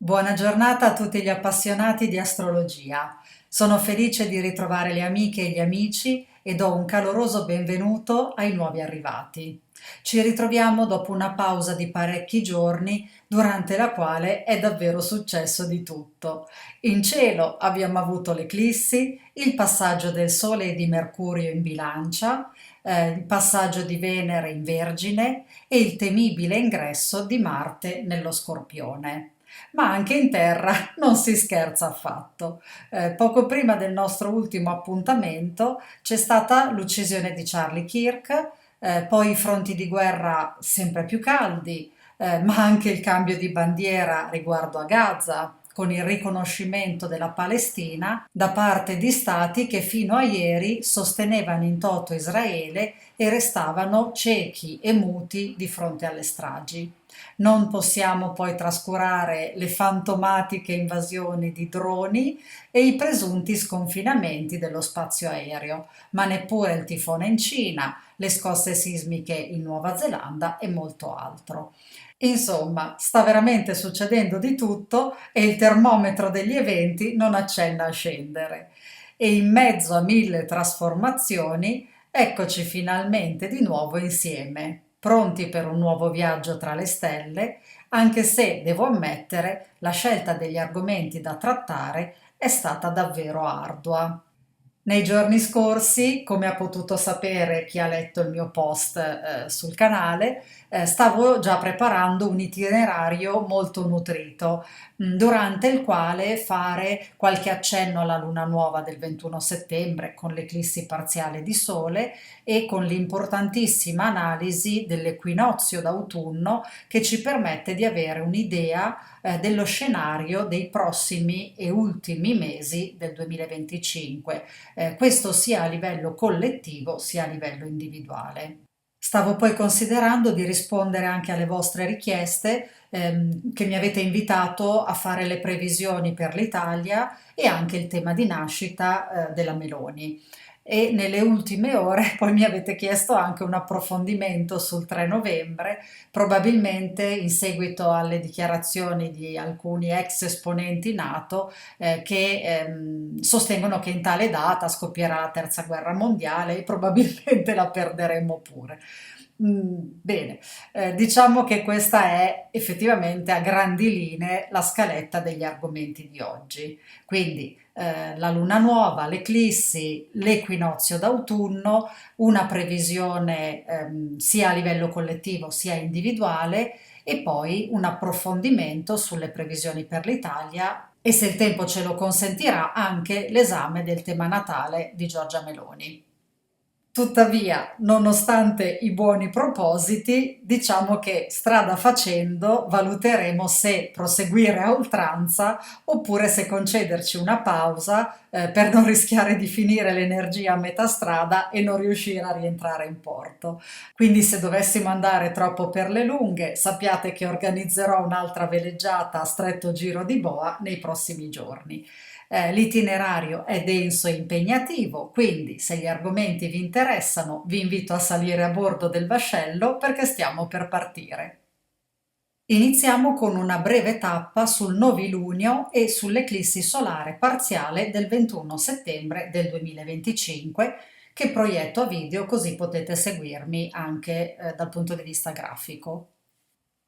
Buona giornata a tutti gli appassionati di astrologia. Sono felice di ritrovare le amiche e gli amici e do un caloroso benvenuto ai nuovi arrivati. Ci ritroviamo dopo una pausa di parecchi giorni durante la quale è davvero successo di tutto. In cielo abbiamo avuto l'eclissi, il passaggio del Sole e di Mercurio in Bilancia, il passaggio di Venere in Vergine e il temibile ingresso di Marte nello Scorpione. Ma anche in terra non si scherza affatto. Poco prima del nostro ultimo appuntamento c'è stata l'uccisione di Charlie Kirk, poi i fronti di guerra sempre più caldi, ma anche il cambio di bandiera riguardo a Gaza, con il riconoscimento della Palestina da parte di stati che fino a ieri sostenevano in toto Israele e restavano ciechi e muti di fronte alle stragi. Non possiamo poi trascurare le fantomatiche invasioni di droni e i presunti sconfinamenti dello spazio aereo, ma neppure il tifone in Cina, le scosse sismiche in Nuova Zelanda e molto altro. Insomma, sta veramente succedendo di tutto e il termometro degli eventi non accenna a scendere. E in mezzo a mille trasformazioni, eccoci finalmente di nuovo insieme, pronti per un nuovo viaggio tra le stelle, anche se, devo ammettere, la scelta degli argomenti da trattare è stata davvero ardua. Nei giorni scorsi, come ha potuto sapere chi ha letto il mio post sul canale, stavo già preparando un itinerario molto nutrito, durante il quale fare qualche accenno alla luna nuova del 21 settembre con l'eclissi parziale di Sole e con l'importantissima analisi dell'equinozio d'autunno che ci permette di avere un'idea dello scenario dei prossimi e ultimi mesi del 2025, questo sia a livello collettivo sia a livello individuale. Stavo poi considerando di rispondere anche alle vostre richieste, che mi avete invitato a fare le previsioni per l'Italia e anche il tema di nascita, della Meloni. E nelle ultime ore poi mi avete chiesto anche un approfondimento sul 3 novembre, probabilmente in seguito alle dichiarazioni di alcuni ex esponenti NATO che sostengono che in tale data scoppierà la terza guerra mondiale e probabilmente la perderemo pure. Bene, diciamo che questa è effettivamente a grandi linee la scaletta degli argomenti di oggi. Quindi la luna nuova, l'eclissi, l'equinozio d'autunno, una previsione sia a livello collettivo sia individuale e poi un approfondimento sulle previsioni per l'Italia e se il tempo ce lo consentirà anche l'esame del tema natale di Giorgia Meloni. Tuttavia, nonostante i buoni propositi, diciamo che strada facendo valuteremo se proseguire a oltranza oppure se concederci una pausa per non rischiare di finire l'energia a metà strada e non riuscire a rientrare in porto. Quindi se dovessimo andare troppo per le lunghe, sappiate che organizzerò un'altra veleggiata a stretto giro di boa nei prossimi giorni. L'itinerario è denso e impegnativo, quindi se gli argomenti vi interessano, vi invito a salire a bordo del vascello perché stiamo per partire. Iniziamo con una breve tappa sul novilunio e sull'eclissi solare parziale del 21 settembre del 2025 che proietto a video così potete seguirmi anche dal punto di vista grafico.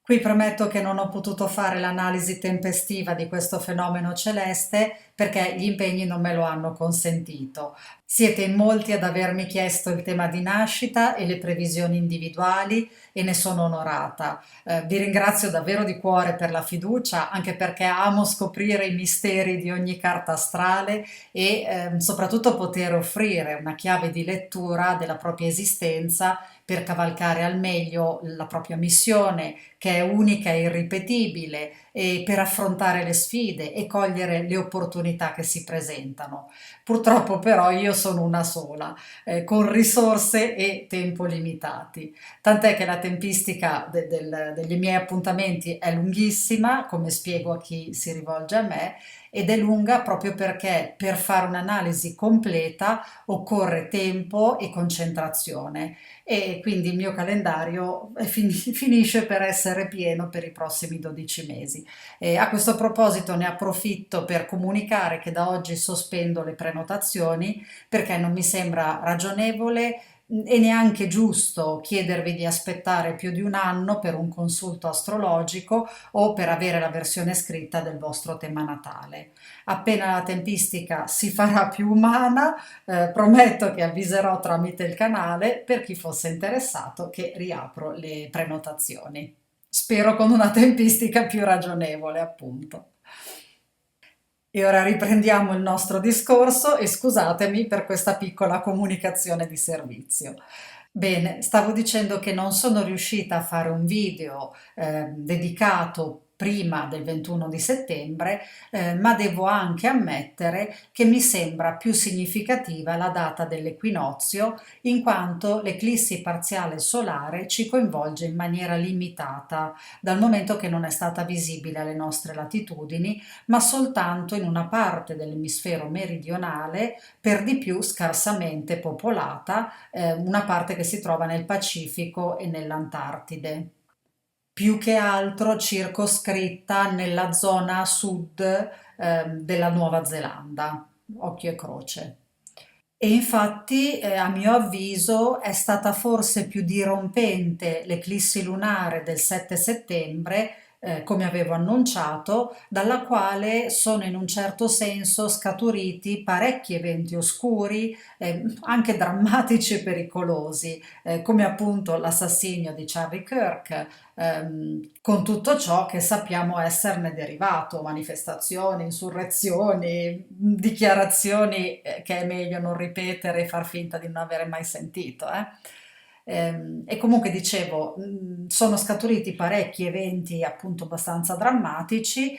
Qui premetto che non ho potuto fare l'analisi tempestiva di questo fenomeno celeste perché gli impegni non me lo hanno consentito. Siete in molti ad avermi chiesto il tema di nascita e le previsioni individuali e ne sono onorata. Vi ringrazio davvero di cuore per la fiducia, anche perché amo scoprire i misteri di ogni carta astrale e soprattutto poter offrire una chiave di lettura della propria esistenza per cavalcare al meglio la propria missione, che è unica e irripetibile, e per affrontare le sfide e cogliere le opportunità che si presentano. Purtroppo però io sono una sola, con risorse e tempo limitati, tant'è che la tempistica degli miei appuntamenti è lunghissima, come spiego a chi si rivolge a me, ed è lunga proprio perché per fare un'analisi completa occorre tempo e concentrazione e quindi il mio calendario finisce per essere pieno per i prossimi 12 mesi. E a questo proposito ne approfitto per comunicare che da oggi sospendo le prenotazioni perché non mi sembra ragionevole e neanche giusto chiedervi di aspettare più di un anno per un consulto astrologico o per avere la versione scritta del vostro tema natale. Appena la tempistica si farà più umana, prometto che avviserò tramite il canale per chi fosse interessato che riapro le prenotazioni. Spero con una tempistica più ragionevole, appunto. E ora riprendiamo il nostro discorso e scusatemi per questa piccola comunicazione di servizio. Bene, stavo dicendo che non sono riuscita a fare un video dedicato prima del 21 di settembre, ma devo anche ammettere che mi sembra più significativa la data dell'equinozio, in quanto l'eclissi parziale solare ci coinvolge in maniera limitata, dal momento che non è stata visibile alle nostre latitudini, ma soltanto in una parte dell'emisfero meridionale, per di più scarsamente popolata, una parte che si trova nel Pacifico e nell'Antartide, più che altro circoscritta nella zona sud della Nuova Zelanda, occhio e croce. E infatti, a mio avviso, è stata forse più dirompente l'eclissi lunare del 7 settembre, come avevo annunciato, dalla quale sono in un certo senso scaturiti parecchi eventi oscuri, anche drammatici e pericolosi, come appunto l'assassinio di Charlie Kirk, con tutto ciò che sappiamo esserne derivato, manifestazioni, insurrezioni, dichiarazioni che è meglio non ripetere e far finta di non avere mai sentito. E comunque dicevo, sono scaturiti parecchi eventi appunto abbastanza drammatici,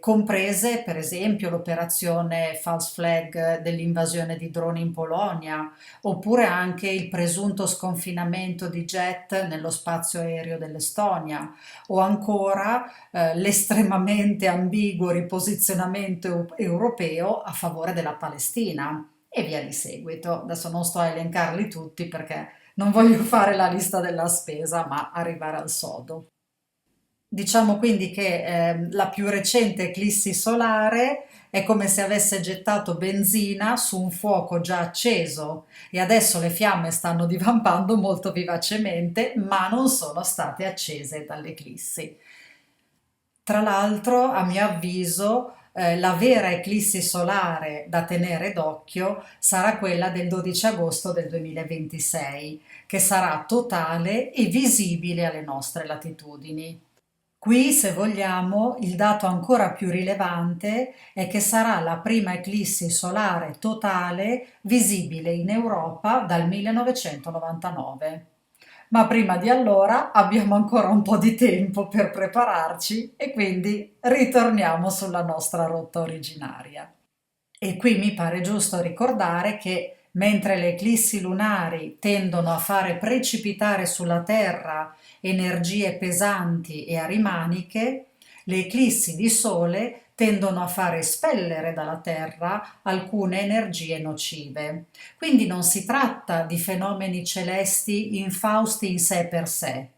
comprese per esempio l'operazione False Flag dell'invasione di droni in Polonia, oppure anche il presunto sconfinamento di jet nello spazio aereo dell'Estonia, o ancora l'estremamente ambiguo riposizionamento europeo a favore della Palestina e via di seguito. Adesso non sto a elencarli tutti perché non voglio fare la lista della spesa, ma arrivare al sodo. Diciamo quindi che la più recente eclissi solare è come se avesse gettato benzina su un fuoco già acceso e adesso le fiamme stanno divampando molto vivacemente, ma non sono state accese dall'eclissi. Tra l'altro, a mio avviso, la vera eclissi solare da tenere d'occhio sarà quella del 12 agosto del 2026, che sarà totale e visibile alle nostre latitudini. Qui, se vogliamo, il dato ancora più rilevante è che sarà la prima eclissi solare totale visibile in Europa dal 1999. Ma prima di allora abbiamo ancora un po' di tempo per prepararci e quindi ritorniamo sulla nostra rotta originaria. E qui mi pare giusto ricordare che mentre le eclissi lunari tendono a fare precipitare sulla Terra energie pesanti e arimaniche, le eclissi di Sole tendono a fare espellere dalla Terra alcune energie nocive. Quindi non si tratta di fenomeni celesti infausti in sé per sé,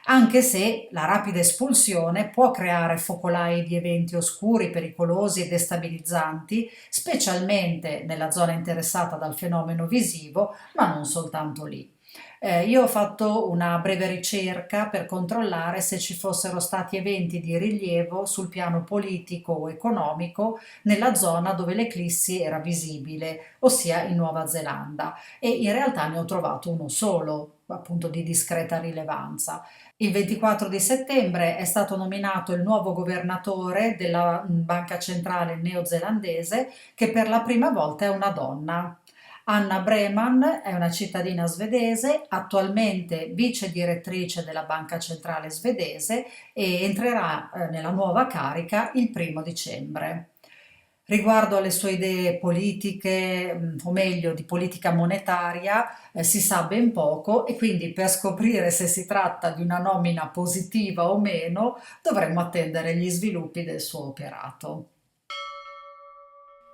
anche se la rapida espulsione può creare focolai di eventi oscuri, pericolosi e destabilizzanti, specialmente nella zona interessata dal fenomeno visivo, ma non soltanto lì. Io ho fatto una breve ricerca per controllare se ci fossero stati eventi di rilievo sul piano politico o economico nella zona dove l'eclissi era visibile, ossia in Nuova Zelanda, e in realtà ne ho trovato uno solo, appunto di discreta rilevanza. Il 24 di settembre è stato nominato il nuovo governatore della Banca Centrale neozelandese, che per la prima volta è una donna. Anna Breman è una cittadina svedese, attualmente vice direttrice della Banca Centrale svedese e entrerà nella nuova carica il 1° dicembre. Riguardo alle sue idee politiche, o meglio di politica monetaria, si sa ben poco e quindi per scoprire se si tratta di una nomina positiva o meno dovremmo attendere gli sviluppi del suo operato.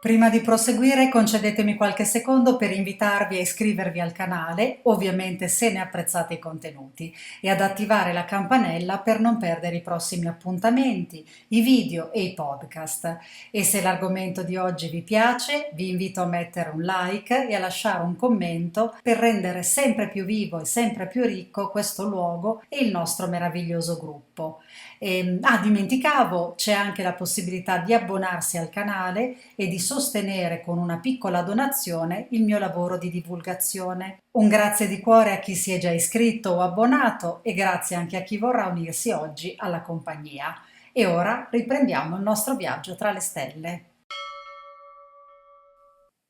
Prima di proseguire, concedetemi qualche secondo per invitarvi a iscrivervi al canale, ovviamente se ne apprezzate i contenuti, e ad attivare la campanella per non perdere i prossimi appuntamenti, i video e i podcast. E se l'argomento di oggi vi piace, vi invito a mettere un like e a lasciare un commento per rendere sempre più vivo e sempre più ricco questo luogo e il nostro meraviglioso gruppo. Dimenticavo, c'è anche la possibilità di abbonarsi al canale e di sostenere con una piccola donazione il mio lavoro di divulgazione. Un grazie di cuore a chi si è già iscritto o abbonato e grazie anche a chi vorrà unirsi oggi alla compagnia. E ora riprendiamo il nostro viaggio tra le stelle.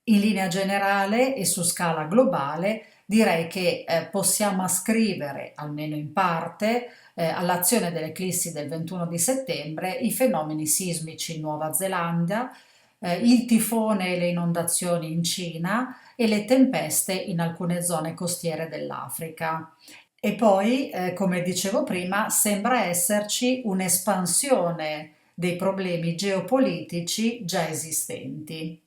In linea generale e su scala globale direi che possiamo ascrivere, almeno in parte, all'azione delle eclissi del 21 di settembre i fenomeni sismici in Nuova Zelanda, il tifone e le inondazioni in Cina e le tempeste in alcune zone costiere dell'Africa. E poi, come dicevo prima, sembra esserci un'espansione dei problemi geopolitici già esistenti.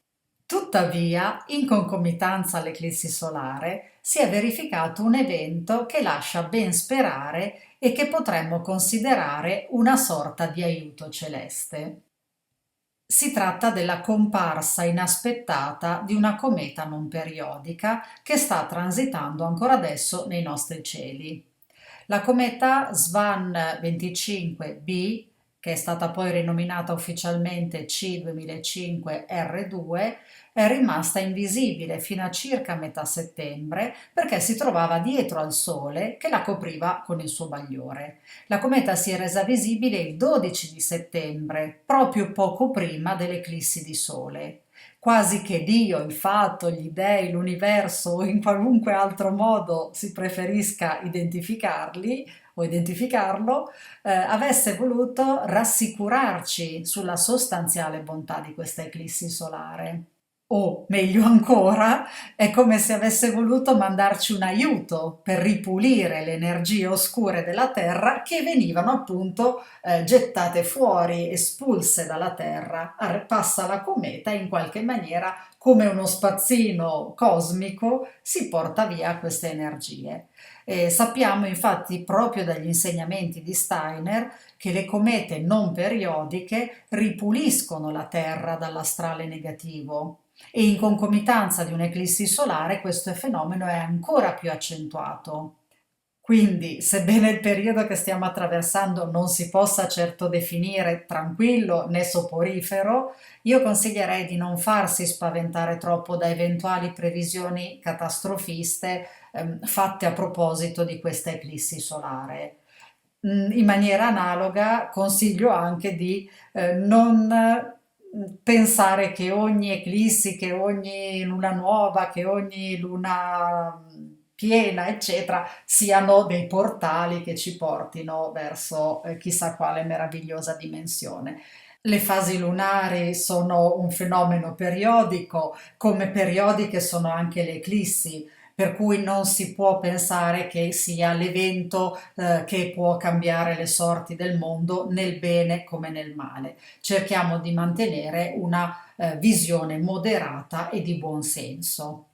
Tuttavia, in concomitanza all'eclissi solare, si è verificato un evento che lascia ben sperare e che potremmo considerare una sorta di aiuto celeste. Si tratta della comparsa inaspettata di una cometa non periodica che sta transitando ancora adesso nei nostri cieli. La cometa Svan 25b, che è stata poi rinominata ufficialmente C2005 R2, è rimasta invisibile fino a circa metà settembre perché si trovava dietro al Sole che la copriva con il suo bagliore. La cometa si è resa visibile il 12 di settembre, proprio poco prima dell'eclissi di Sole. Quasi che Dio, il fatto, gli dei, l'universo o in qualunque altro modo si preferisca identificarli o identificarlo, avesse voluto rassicurarci sulla sostanziale bontà di questa eclissi solare. O, meglio ancora, è come se avesse voluto mandarci un aiuto per ripulire le energie oscure della Terra che venivano appunto gettate fuori, espulse dalla Terra. Passa la cometa e in qualche maniera, come uno spazzino cosmico, si porta via queste energie. Sappiamo infatti proprio dagli insegnamenti di Steiner che le comete non periodiche ripuliscono la Terra dall'astrale negativo e in concomitanza di un'eclissi solare questo fenomeno è ancora più accentuato. Quindi, sebbene il periodo che stiamo attraversando non si possa certo definire tranquillo né soporifero, io consiglierei di non farsi spaventare troppo da eventuali previsioni catastrofiste fatte a proposito di questa eclissi solare. In maniera analoga consiglio anche di non pensare che ogni eclissi, che ogni luna nuova, che ogni luna piena, eccetera, siano dei portali che ci portino verso chissà quale meravigliosa dimensione. Le fasi lunari sono un fenomeno periodico, come periodiche sono anche le eclissi, per cui non si può pensare che sia l'evento che può cambiare le sorti del mondo nel bene come nel male. Cerchiamo di mantenere una visione moderata e di buon senso.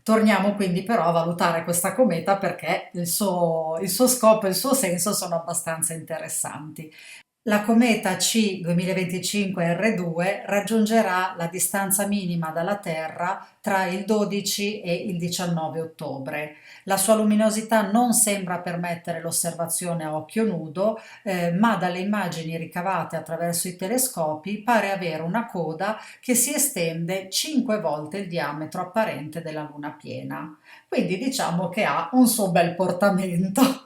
Torniamo quindi però a valutare questa cometa perché il suo scopo e il suo senso sono abbastanza interessanti. La cometa C 2025 R2 raggiungerà la distanza minima dalla Terra tra il 12 e il 19 ottobre. La sua luminosità non sembra permettere l'osservazione a occhio nudo, ma dalle immagini ricavate attraverso i telescopi pare avere una coda che si estende 5 volte il diametro apparente della Luna piena. Quindi diciamo che ha un suo bel portamento.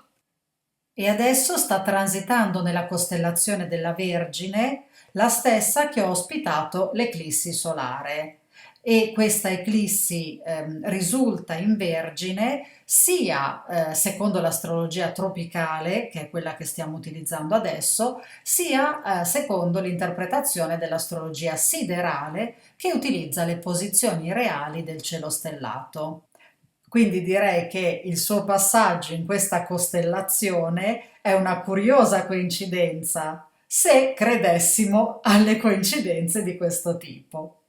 E adesso sta transitando nella costellazione della Vergine, la stessa che ha ospitato l'eclissi solare. E questa eclissi risulta in Vergine sia secondo l'astrologia tropicale, che è quella che stiamo utilizzando adesso, sia secondo l'interpretazione dell'astrologia siderale, che utilizza le posizioni reali del cielo stellato. Quindi direi che il suo passaggio in questa costellazione è una curiosa coincidenza, se credessimo alle coincidenze di questo tipo.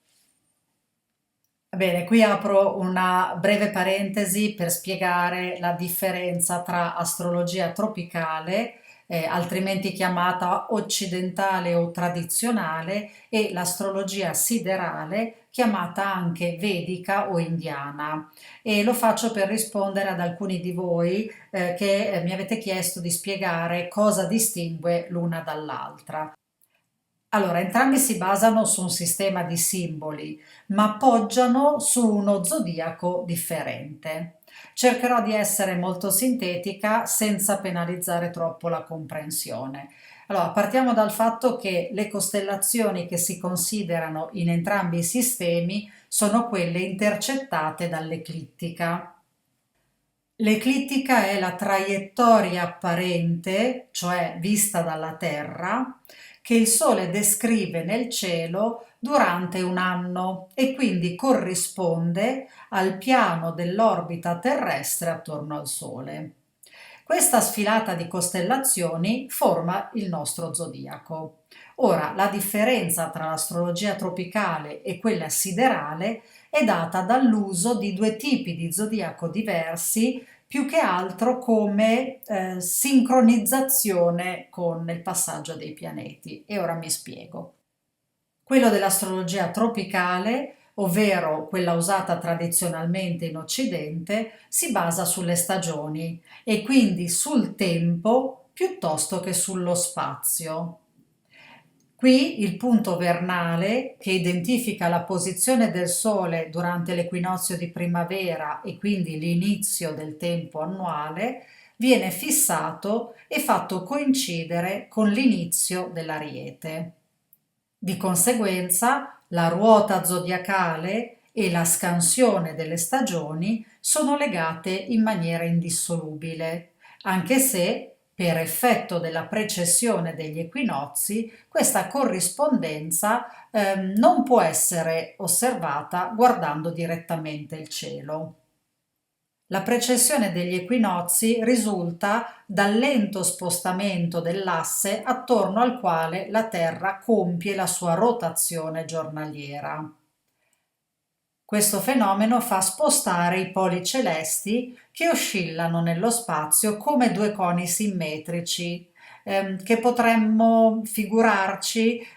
Bene, qui apro una breve parentesi per spiegare la differenza tra astrologia tropicale, altrimenti chiamata occidentale o tradizionale, e l'astrologia siderale, chiamata anche vedica o indiana. E lo faccio per rispondere ad alcuni di voi che mi avete chiesto di spiegare cosa distingue l'una dall'altra. Allora, entrambi si basano su un sistema di simboli, ma poggiano su uno zodiaco differente. Cercherò di essere molto sintetica senza penalizzare troppo la comprensione. Allora, partiamo dal fatto che le costellazioni che si considerano in entrambi i sistemi sono quelle intercettate dall'eclittica. L'eclittica è la traiettoria apparente, cioè vista dalla Terra, che il Sole descrive nel cielo durante un anno e quindi corrisponde al piano dell'orbita terrestre attorno al Sole. Questa sfilata di costellazioni forma il nostro zodiaco. Ora, la differenza tra l'astrologia tropicale e quella siderale è data dall'uso di due tipi di zodiaco diversi, più che altro come sincronizzazione con il passaggio dei pianeti. E ora mi spiego. Quello dell'astrologia tropicale, ovvero quella usata tradizionalmente in Occidente, si basa sulle stagioni e quindi sul tempo piuttosto che sullo spazio. Qui il punto vernale, che identifica la posizione del Sole durante l'equinozio di primavera e quindi l'inizio del tempo annuale, viene fissato e fatto coincidere con l'inizio dell'Ariete. Di conseguenza, la ruota zodiacale e la scansione delle stagioni sono legate in maniera indissolubile, anche se, per effetto della precessione degli equinozi, questa corrispondenza non può essere osservata guardando direttamente il cielo. La precessione degli equinozi risulta dal lento spostamento dell'asse attorno al quale la Terra compie la sua rotazione giornaliera. Questo fenomeno fa spostare i poli celesti che oscillano nello spazio come due coni simmetrici, che potremmo figurarci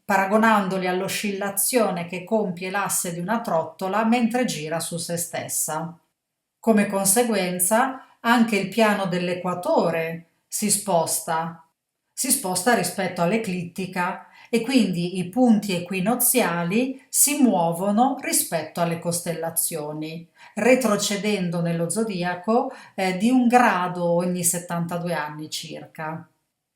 paragonandoli all'oscillazione che compie l'asse di una trottola mentre gira su se stessa. Come conseguenza, anche il piano dell'equatore si sposta rispetto all'eclittica e quindi i punti equinoziali si muovono rispetto alle costellazioni, retrocedendo nello zodiaco di un grado ogni 72 anni circa.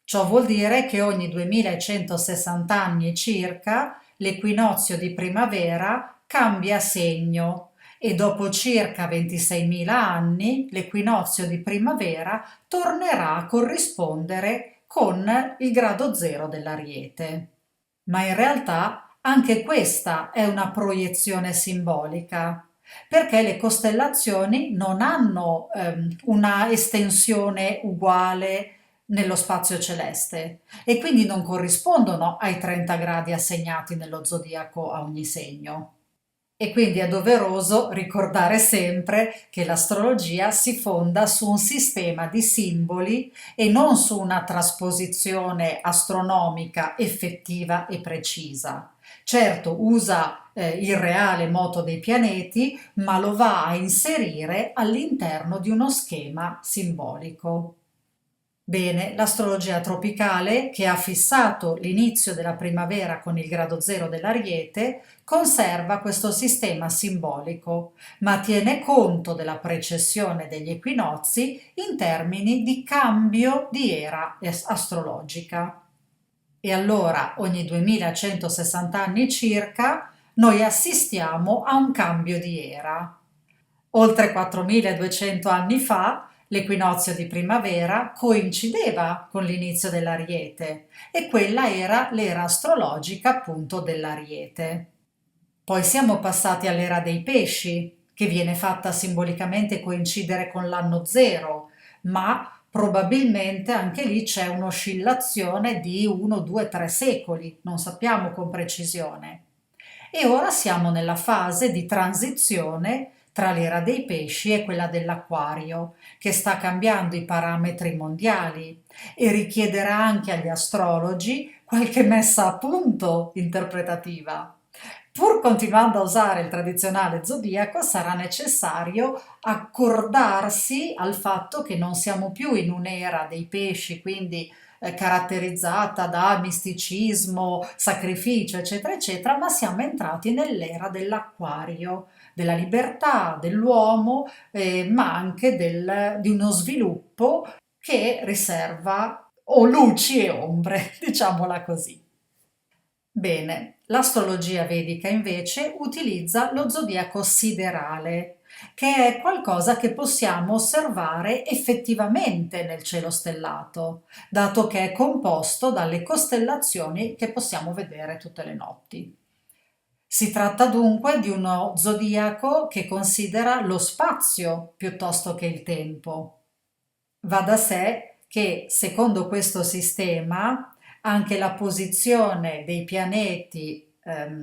Ciò vuol dire che ogni 2160 anni circa l'equinozio di primavera cambia segno e dopo circa 26.000 anni l'equinozio di primavera tornerà a corrispondere con il grado zero dell'Ariete. Ma in realtà anche questa è una proiezione simbolica, perché le costellazioni non hanno una estensione uguale nello spazio celeste e quindi non corrispondono ai 30 gradi assegnati nello zodiaco a ogni segno. E quindi è doveroso ricordare sempre che l'astrologia si fonda su un sistema di simboli e non su una trasposizione astronomica effettiva e precisa. Certo, usa il reale moto dei pianeti, ma lo va a inserire all'interno di uno schema simbolico. Bene, l'astrologia tropicale, che ha fissato l'inizio della primavera con il grado zero dell'Ariete, conserva questo sistema simbolico, ma tiene conto della precessione degli equinozi in termini di cambio di era astrologica. E allora, ogni 2160 anni circa, noi assistiamo a un cambio di era. Oltre 4200 anni fa, l'equinozio di primavera coincideva con l'inizio dell'Ariete e quella era l'era astrologica appunto dell'Ariete. Poi siamo passati all'era dei pesci, che viene fatta simbolicamente coincidere con l'anno zero, ma probabilmente anche lì c'è un'oscillazione di 1, 2, 3 secoli, non sappiamo con precisione. E ora siamo nella fase di transizione tra l'era dei pesci e quella dell'acquario, che sta cambiando i parametri mondiali e richiederà anche agli astrologi qualche messa a punto interpretativa. Pur continuando a usare il tradizionale zodiaco, sarà necessario accordarsi al fatto che non siamo più in un'era dei pesci, quindi caratterizzata da misticismo, sacrificio, eccetera, eccetera, ma siamo entrati nell'era dell'acquario, della libertà dell'uomo, ma anche di uno sviluppo che riserva o luci e ombre, diciamola così. Bene, l'astrologia vedica invece utilizza lo zodiaco siderale, che è qualcosa che possiamo osservare effettivamente nel cielo stellato, dato che è composto dalle costellazioni che possiamo vedere tutte le notti. Si tratta dunque di uno zodiaco che considera lo spazio piuttosto che il tempo. Va da sé che, secondo questo sistema, anche la posizione dei pianeti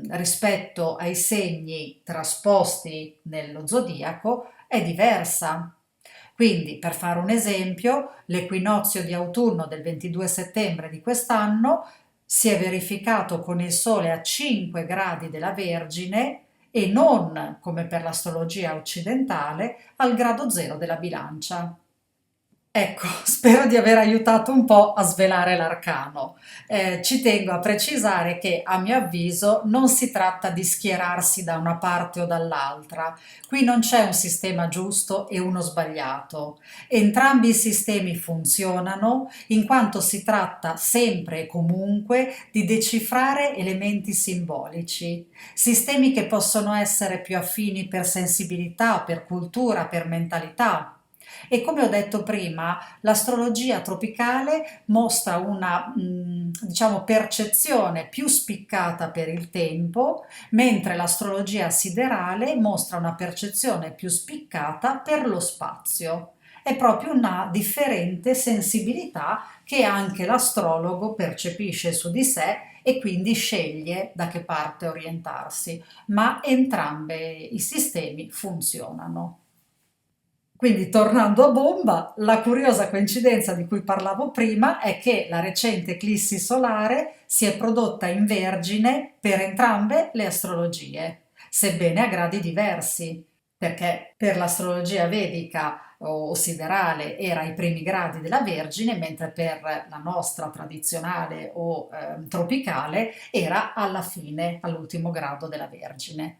rispetto ai segni trasposti nello zodiaco è diversa. Quindi, per fare un esempio, l'equinozio di autunno del 22 settembre di quest'anno si è verificato con il Sole a 5 gradi della Vergine e non, come per l'astrologia occidentale, al grado zero della Bilancia. Ecco, spero di aver aiutato un po' a svelare l'arcano. Ci tengo a precisare che, a mio avviso, non si tratta di schierarsi da una parte o dall'altra. Qui non c'è un sistema giusto e uno sbagliato. Entrambi i sistemi funzionano in quanto si tratta sempre e comunque di decifrare elementi simbolici, sistemi che possono essere più affini per sensibilità, per cultura, per mentalità. E come ho detto prima, l'astrologia tropicale mostra una, diciamo, percezione più spiccata per il tempo, mentre l'astrologia siderale mostra una percezione più spiccata per lo spazio. È proprio una differente sensibilità che anche l'astrologo percepisce su di sé e quindi sceglie da che parte orientarsi, ma entrambi i sistemi funzionano. Quindi, tornando a bomba, la curiosa coincidenza di cui parlavo prima è che la recente eclissi solare si è prodotta in Vergine per entrambe le astrologie, sebbene a gradi diversi, perché per l'astrologia vedica o siderale era ai primi gradi della Vergine, mentre per la nostra tradizionale o tropicale era alla fine, all'ultimo grado della Vergine.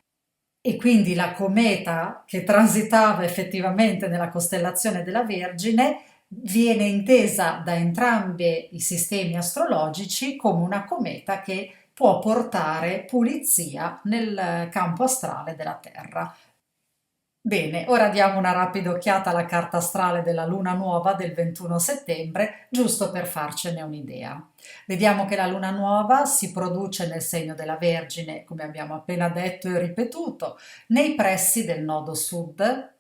E quindi la cometa che transitava effettivamente nella costellazione della Vergine viene intesa da entrambi i sistemi astrologici come una cometa che può portare pulizia nel campo astrale della Terra. Bene, ora diamo una rapida occhiata alla carta astrale della luna nuova del 21 settembre, giusto per farcene un'idea. Vediamo che la luna nuova si produce nel segno della Vergine, come abbiamo appena detto e ripetuto, nei pressi del nodo sud,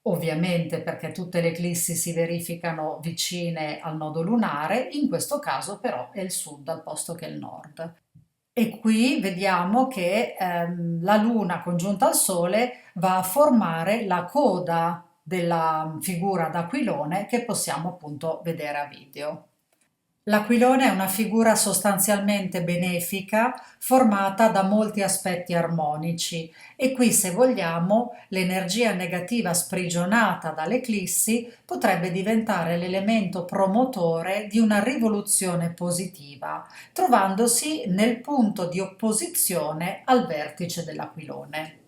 ovviamente perché tutte le eclissi si verificano vicine al nodo lunare, in questo caso però è il sud al posto che il nord. E qui vediamo che la Luna congiunta al Sole va a formare la coda della figura d'aquilone che possiamo appunto vedere a video. L'aquilone è una figura sostanzialmente benefica formata da molti aspetti armonici e qui, se vogliamo, l'energia negativa sprigionata dall'eclissi potrebbe diventare l'elemento promotore di una rivoluzione positiva, trovandosi nel punto di opposizione al vertice dell'aquilone.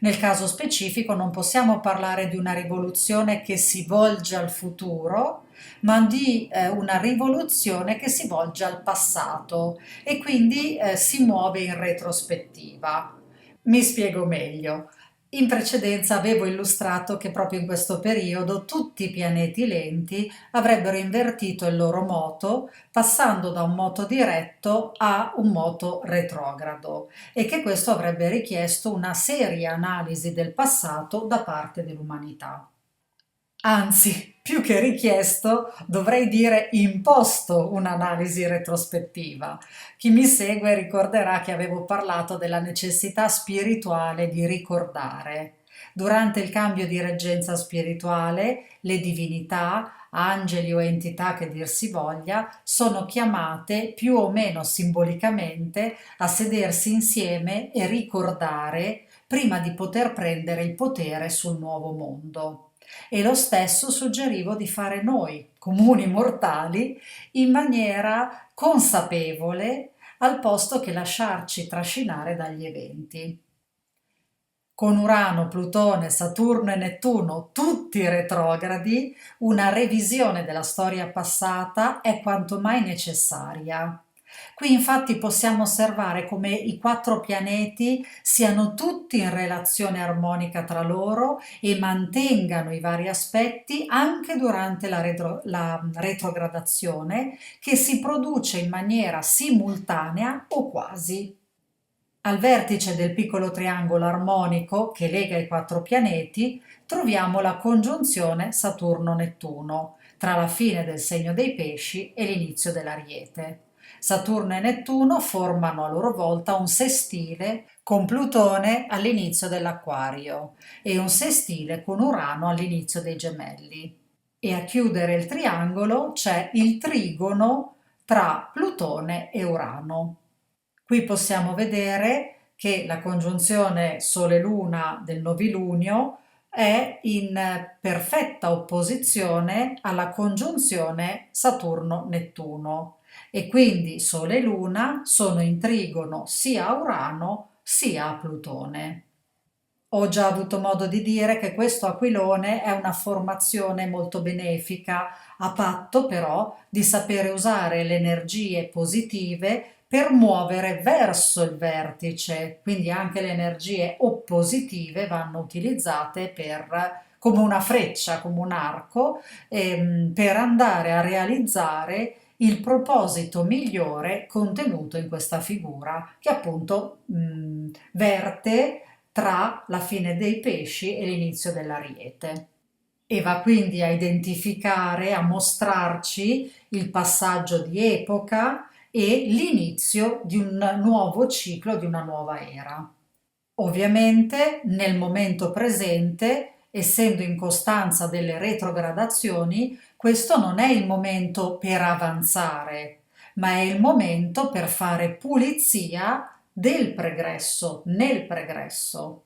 Nel caso specifico non possiamo parlare di una rivoluzione che si volge al futuro, ma di una rivoluzione che si volge al passato e quindi si muove in retrospettiva. Mi spiego meglio. In precedenza avevo illustrato che proprio in questo periodo tutti i pianeti lenti avrebbero invertito il loro moto, passando da un moto diretto a un moto retrogrado, e che questo avrebbe richiesto una seria analisi del passato da parte dell'umanità. Anzi, più che richiesto, dovrei dire imposto un'analisi retrospettiva. Chi mi segue ricorderà che avevo parlato della necessità spirituale di ricordare. Durante il cambio di reggenza spirituale, le divinità, angeli o entità che dir si voglia, sono chiamate più o meno simbolicamente a sedersi insieme e ricordare prima di poter prendere il potere sul nuovo mondo. E lo stesso suggerivo di fare noi, comuni mortali, in maniera consapevole, al posto che lasciarci trascinare dagli eventi. Con Urano, Plutone, Saturno e Nettuno tutti retrogradi, una revisione della storia passata è quanto mai necessaria. Qui infatti possiamo osservare come i quattro pianeti siano tutti in relazione armonica tra loro e mantengano i vari aspetti anche durante la retrogradazione, che si produce in maniera simultanea o quasi. Al vertice del piccolo triangolo armonico che lega i quattro pianeti troviamo la congiunzione Saturno-Nettuno, tra la fine del segno dei Pesci e l'inizio dell'Ariete. Saturno e Nettuno formano a loro volta un sestile con Plutone all'inizio dell'Acquario e un sestile con Urano all'inizio dei Gemelli. E a chiudere il triangolo c'è il trigono tra Plutone e Urano. Qui possiamo vedere che la congiunzione Sole-Luna del novilunio è in perfetta opposizione alla congiunzione Saturno-Nettuno e quindi Sole e Luna sono in trigono sia a Urano sia a Plutone. Ho già avuto modo di dire che questo aquilone è una formazione molto benefica, a patto però di sapere usare le energie positive per muovere verso il vertice, quindi anche le energie oppositive vanno utilizzate come una freccia, come un arco, per andare a realizzare il proposito migliore contenuto in questa figura, che appunto verte tra la fine dei pesci e l'inizio dell'Ariete. E va quindi a identificare, a mostrarci il passaggio di epoca e l'inizio di un nuovo ciclo, di una nuova era. Ovviamente nel momento presente, essendo in costanza delle retrogradazioni, questo non è il momento per avanzare, ma è il momento per fare pulizia del pregresso, nel pregresso.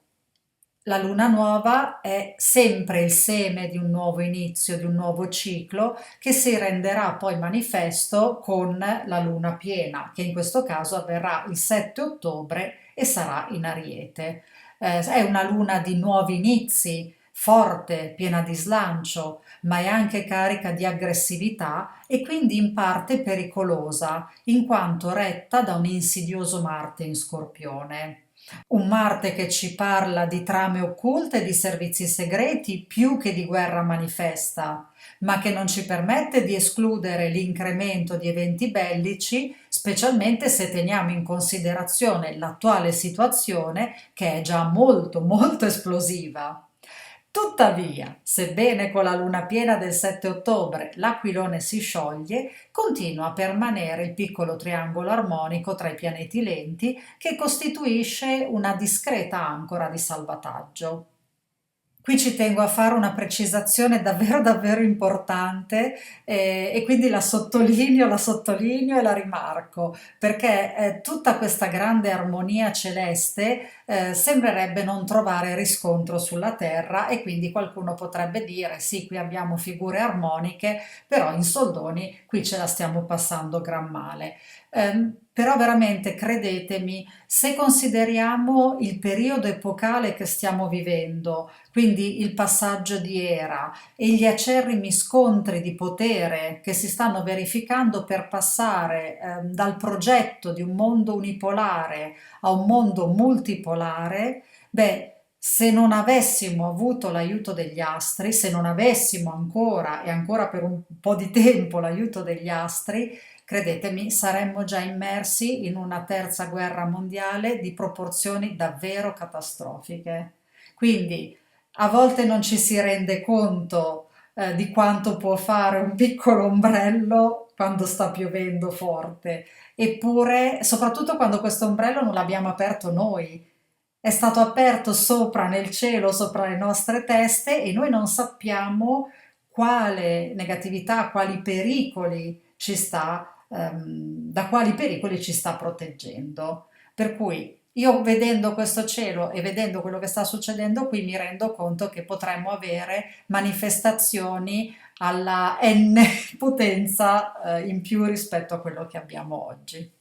La luna nuova è sempre il seme di un nuovo inizio, di un nuovo ciclo che si renderà poi manifesto con la luna piena, che in questo caso avverrà il 7 ottobre e sarà in Ariete. È una luna di nuovi inizi, forte, piena di slancio, ma è anche carica di aggressività e quindi in parte pericolosa, in quanto retta da un insidioso Marte in Scorpione. Un Marte che ci parla di trame occulte e di servizi segreti più che di guerra manifesta, ma che non ci permette di escludere l'incremento di eventi bellici, specialmente se teniamo in considerazione l'attuale situazione che è già molto molto esplosiva. Tuttavia, sebbene con la luna piena del 7 ottobre l'aquilone si scioglie, continua a permanere il piccolo triangolo armonico tra i pianeti lenti che costituisce una discreta ancora di salvataggio. Qui ci tengo a fare una precisazione davvero davvero importante e quindi la sottolineo e la rimarco perché tutta questa grande armonia celeste sembrerebbe non trovare riscontro sulla Terra e quindi qualcuno potrebbe dire sì, qui abbiamo figure armoniche, però in soldoni qui ce la stiamo passando gran male. Però veramente credetemi, se consideriamo il periodo epocale che stiamo vivendo, quindi il passaggio di era e gli acerrimi scontri di potere che si stanno verificando per passare dal progetto di un mondo unipolare a un mondo multipolare, beh, se non avessimo avuto l'aiuto degli astri, se non avessimo ancora e ancora per un po' di tempo l'aiuto degli astri, credetemi, saremmo già immersi in una terza guerra mondiale di proporzioni davvero catastrofiche. Quindi a volte non ci si rende conto di quanto può fare un piccolo ombrello quando sta piovendo forte. Eppure, soprattutto quando questo ombrello non l'abbiamo aperto noi, è stato aperto sopra nel cielo, sopra le nostre teste e noi non sappiamo quale negatività, quali pericoli ci sta, da quali pericoli ci sta proteggendo. Per cui io vedendo questo cielo e vedendo quello che sta succedendo qui mi rendo conto che potremmo avere manifestazioni alla n potenza in più rispetto a quello che abbiamo oggi.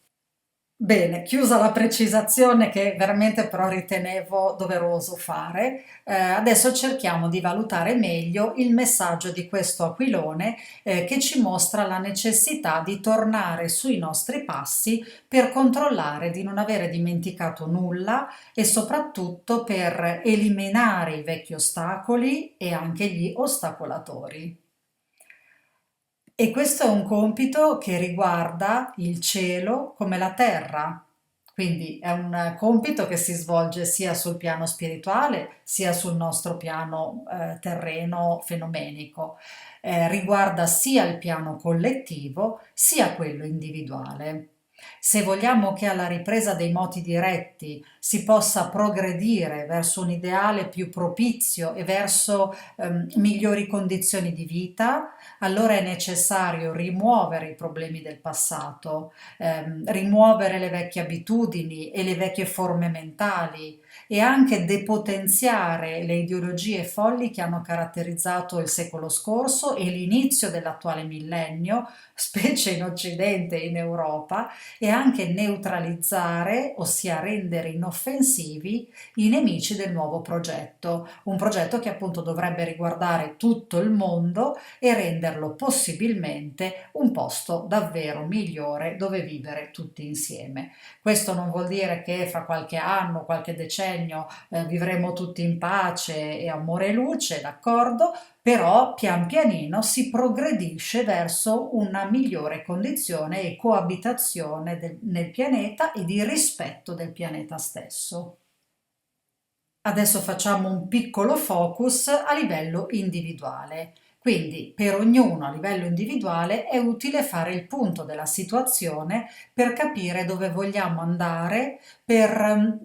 Bene, chiusa la precisazione che veramente però ritenevo doveroso fare, adesso cerchiamo di valutare meglio il messaggio di questo aquilone che ci mostra la necessità di tornare sui nostri passi per controllare di non avere dimenticato nulla e soprattutto per eliminare i vecchi ostacoli e anche gli ostacolatori. E questo è un compito che riguarda il cielo come la terra, quindi è un compito che si svolge sia sul piano spirituale sia sul nostro piano terreno fenomenico. Riguarda sia il piano collettivo sia quello individuale. Se vogliamo che alla ripresa dei moti diretti si possa progredire verso un ideale più propizio e verso migliori condizioni di vita, allora è necessario rimuovere i problemi del passato, rimuovere le vecchie abitudini e le vecchie forme mentali e anche depotenziare le ideologie folli che hanno caratterizzato il secolo scorso e l'inizio dell'attuale millennio, specie in Occidente e in Europa, e anche neutralizzare, ossia rendere inoffensivi, i nemici del nuovo progetto, un progetto che appunto dovrebbe riguardare tutto il mondo e renderlo possibilmente un posto davvero migliore dove vivere tutti insieme. Questo non vuol dire che fra qualche anno, qualche decennio vivremo tutti in pace e amore e luce, d'accordo? Però pian pianino si progredisce verso una migliore condizione e coabitazione nel pianeta e di rispetto del pianeta stesso. Adesso facciamo un piccolo focus a livello individuale. Quindi per ognuno a livello individuale è utile fare il punto della situazione per capire dove vogliamo andare, per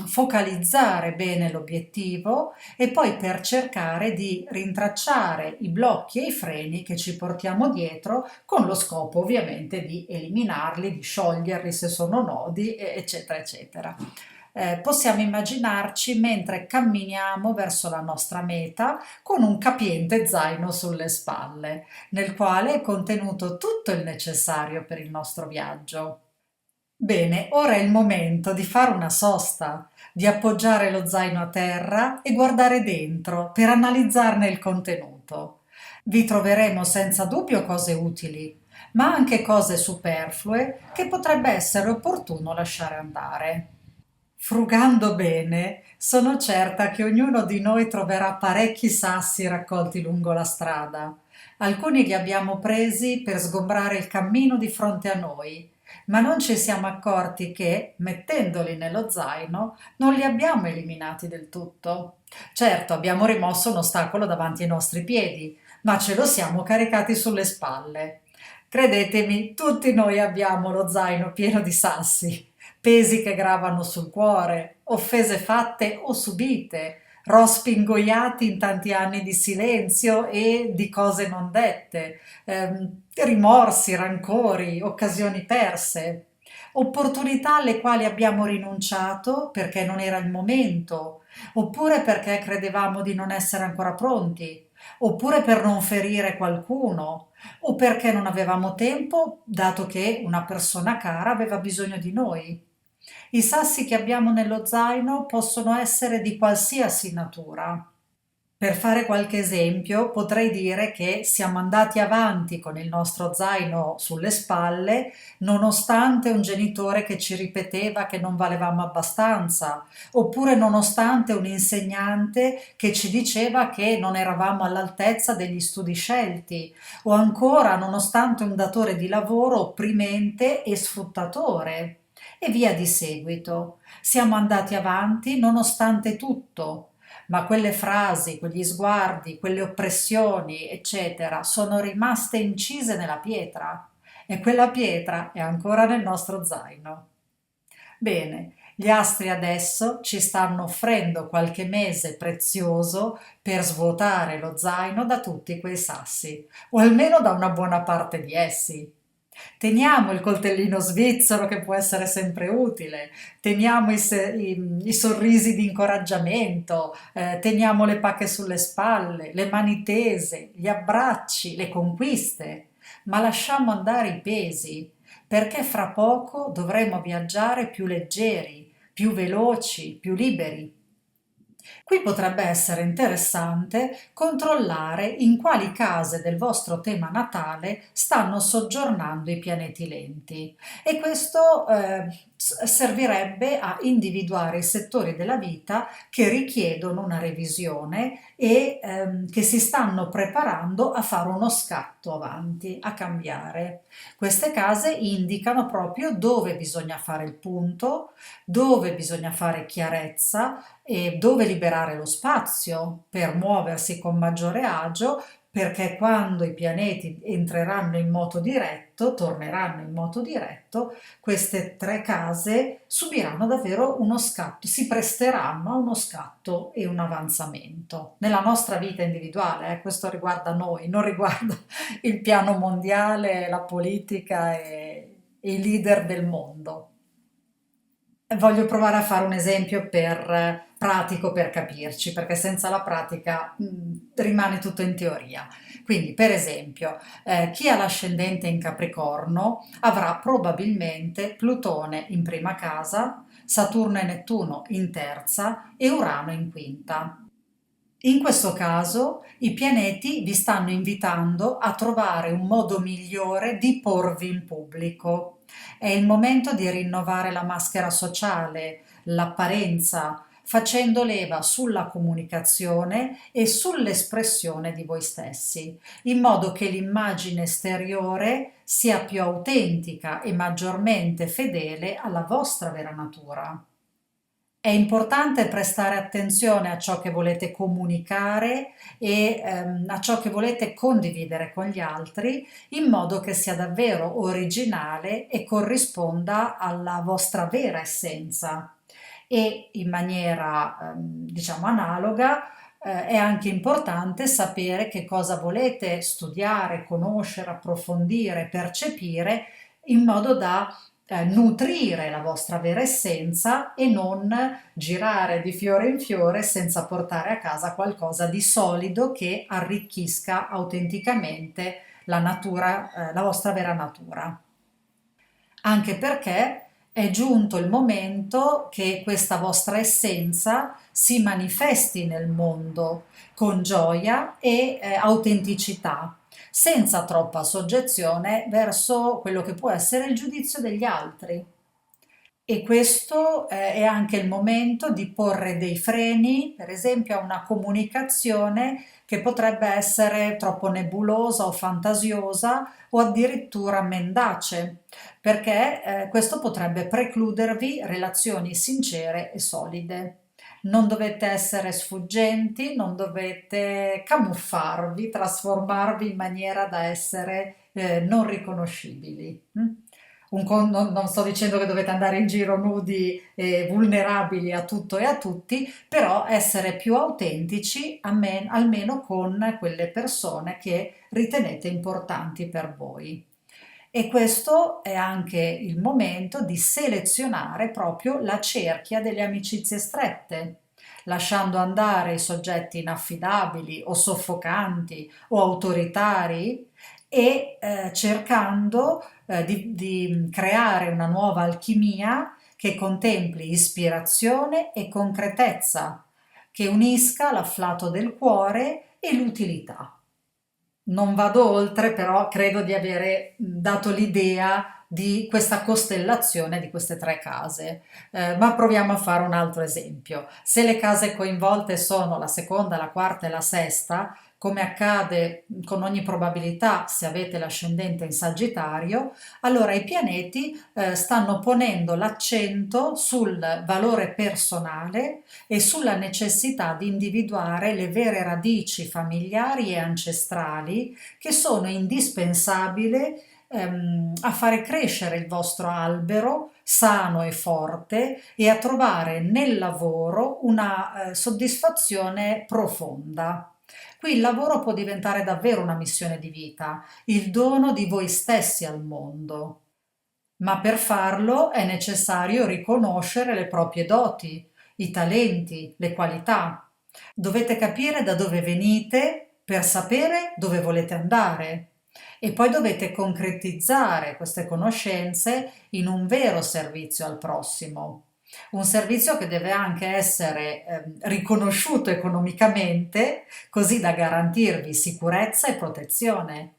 focalizzare bene l'obiettivo e poi per cercare di rintracciare i blocchi e i freni che ci portiamo dietro con lo scopo ovviamente di eliminarli, di scioglierli se sono nodi, eccetera, eccetera. Possiamo immaginarci mentre camminiamo verso la nostra meta con un capiente zaino sulle spalle, nel quale è contenuto tutto il necessario per il nostro viaggio. Bene, ora è il momento di fare una sosta, di appoggiare lo zaino a terra e guardare dentro per analizzarne il contenuto. Vi troveremo senza dubbio cose utili, ma anche cose superflue che potrebbe essere opportuno lasciare andare. Frugando bene, sono certa che ognuno di noi troverà parecchi sassi raccolti lungo la strada. Alcuni li abbiamo presi per sgombrare il cammino di fronte a noi, ma non ci siamo accorti che, mettendoli nello zaino, non li abbiamo eliminati del tutto. Certo, abbiamo rimosso un ostacolo davanti ai nostri piedi, ma ce lo siamo caricati sulle spalle. Credetemi, tutti noi abbiamo lo zaino pieno di sassi, pesi che gravano sul cuore, offese fatte o subite, rospi ingoiati in tanti anni di silenzio e di cose non dette, rimorsi, rancori, occasioni perse, opportunità alle quali abbiamo rinunciato perché non era il momento, oppure perché credevamo di non essere ancora pronti, oppure per non ferire qualcuno, o perché non avevamo tempo, dato che una persona cara aveva bisogno di noi. I sassi che abbiamo nello zaino possono essere di qualsiasi natura. Per fare qualche esempio, potrei dire che siamo andati avanti con il nostro zaino sulle spalle, nonostante un genitore che ci ripeteva che non valevamo abbastanza, oppure nonostante un insegnante che ci diceva che non eravamo all'altezza degli studi scelti, o ancora nonostante un datore di lavoro opprimente e sfruttatore. E via di seguito. Siamo andati avanti nonostante tutto, ma quelle frasi, quegli sguardi, quelle oppressioni, eccetera, sono rimaste incise nella pietra e quella pietra è ancora nel nostro zaino. Bene, gli astri adesso ci stanno offrendo qualche mese prezioso per svuotare lo zaino da tutti quei sassi, o almeno da una buona parte di essi. Teniamo il coltellino svizzero che può essere sempre utile, teniamo i sorrisi di incoraggiamento, teniamo le pacche sulle spalle, le mani tese, gli abbracci, le conquiste, ma lasciamo andare i pesi, perché fra poco dovremo viaggiare più leggeri, più veloci, più liberi. Qui potrebbe essere interessante controllare in quali case del vostro tema natale stanno soggiornando i pianeti lenti e questo servirebbe a individuare i settori della vita che richiedono una revisione e che si stanno preparando a fare uno scatto avanti, a cambiare. Queste case indicano proprio dove bisogna fare il punto, dove bisogna fare chiarezza e dove liberare lo spazio per muoversi con maggiore agio, perché quando i pianeti entreranno in moto diretto, torneranno in moto diretto, queste tre case subiranno davvero uno scatto, si presteranno a uno scatto e un avanzamento nella nostra vita individuale. Questo riguarda noi, non riguarda il piano mondiale, la politica e i leader del mondo. Voglio provare a fare un esempio pratico per capirci, perché senza la pratica rimane tutto in teoria. Quindi, per esempio, chi ha l'ascendente in Capricorno avrà probabilmente Plutone in prima casa, Saturno e Nettuno in terza e Urano in quinta. In questo caso i pianeti vi stanno invitando a trovare un modo migliore di porvi in pubblico. È il momento di rinnovare la maschera sociale, l'apparenza, facendo leva sulla comunicazione e sull'espressione di voi stessi, in modo che l'immagine esteriore sia più autentica e maggiormente fedele alla vostra vera natura. È importante prestare attenzione a ciò che volete comunicare e a ciò che volete condividere con gli altri, in modo che sia davvero originale e corrisponda alla vostra vera essenza. E in maniera, diciamo, analoga, è anche importante sapere che cosa volete studiare, conoscere, approfondire, percepire, in modo da nutrire la vostra vera essenza e non girare di fiore in fiore senza portare a casa qualcosa di solido che arricchisca autenticamente la natura, la vostra vera natura. Anche perché è giunto il momento che questa vostra essenza si manifesti nel mondo con gioia e autenticità, senza troppa soggezione verso quello che può essere il giudizio degli altri. E questo è anche il momento di porre dei freni, per esempio, a una comunicazione che potrebbe essere troppo nebulosa o fantasiosa o addirittura mendace, perché questo potrebbe precludervi relazioni sincere e solide. Non dovete essere sfuggenti, non dovete camuffarvi, trasformarvi in maniera da essere non riconoscibili. Non sto dicendo che dovete andare in giro nudi e vulnerabili a tutto e a tutti, però essere più autentici almeno con quelle persone che ritenete importanti per voi. E questo è anche il momento di selezionare proprio la cerchia delle amicizie strette, lasciando andare i soggetti inaffidabili o soffocanti o autoritari e cercando di creare una nuova alchimia che contempli ispirazione e concretezza, che unisca l'afflato del cuore e l'utilità. Non vado oltre, però credo di avere dato l'idea di questa costellazione di queste tre case. Ma proviamo a fare un altro esempio. Se le case coinvolte sono la seconda, la quarta e la sesta, come accade con ogni probabilità se avete l'ascendente in Sagittario, allora i pianeti stanno ponendo l'accento sul valore personale e sulla necessità di individuare le vere radici familiari e ancestrali che sono indispensabili a fare crescere il vostro albero sano e forte e a trovare nel lavoro una soddisfazione profonda. Qui il lavoro può diventare davvero una missione di vita, il dono di voi stessi al mondo. Ma per farlo è necessario riconoscere le proprie doti, i talenti, le qualità. Dovete capire da dove venite per sapere dove volete andare e poi dovete concretizzare queste conoscenze in un vero servizio al prossimo. Un servizio che deve anche essere riconosciuto economicamente, così da garantirvi sicurezza e protezione.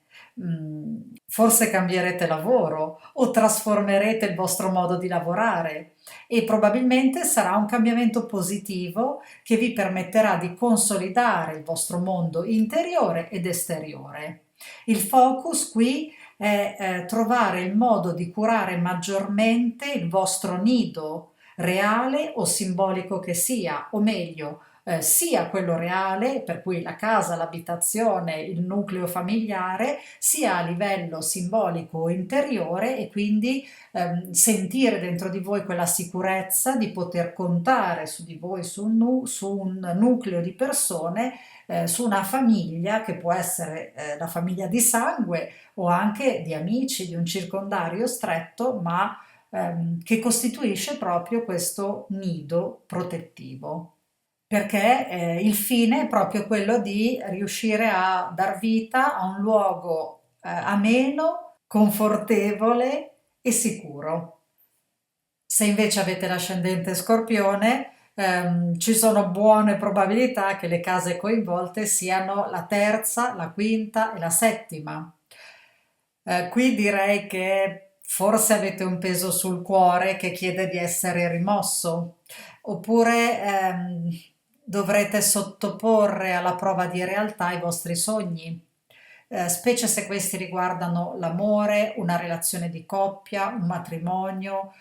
Forse cambierete lavoro o trasformerete il vostro modo di lavorare e probabilmente sarà un cambiamento positivo che vi permetterà di consolidare il vostro mondo interiore ed esteriore. Il focus qui è trovare il modo di curare maggiormente il vostro nido, reale o simbolico che sia, o meglio, sia quello reale, per cui la casa, l'abitazione, il nucleo familiare, sia a livello simbolico o interiore e quindi sentire dentro di voi quella sicurezza di poter contare su di voi, su un nucleo di persone, su una famiglia che può essere la famiglia di sangue o anche di amici, di un circondario stretto, ma che costituisce proprio questo nido protettivo. Perché il fine è proprio quello di riuscire a dar vita a un luogo ameno, confortevole e sicuro. Se invece avete l'ascendente Scorpione, ci sono buone probabilità che le case coinvolte siano la terza, la quinta e la settima. Qui direi che forse avete un peso sul cuore che chiede di essere rimosso, oppure dovrete sottoporre alla prova di realtà i vostri sogni, specie se questi riguardano l'amore, una relazione di coppia, un matrimonio,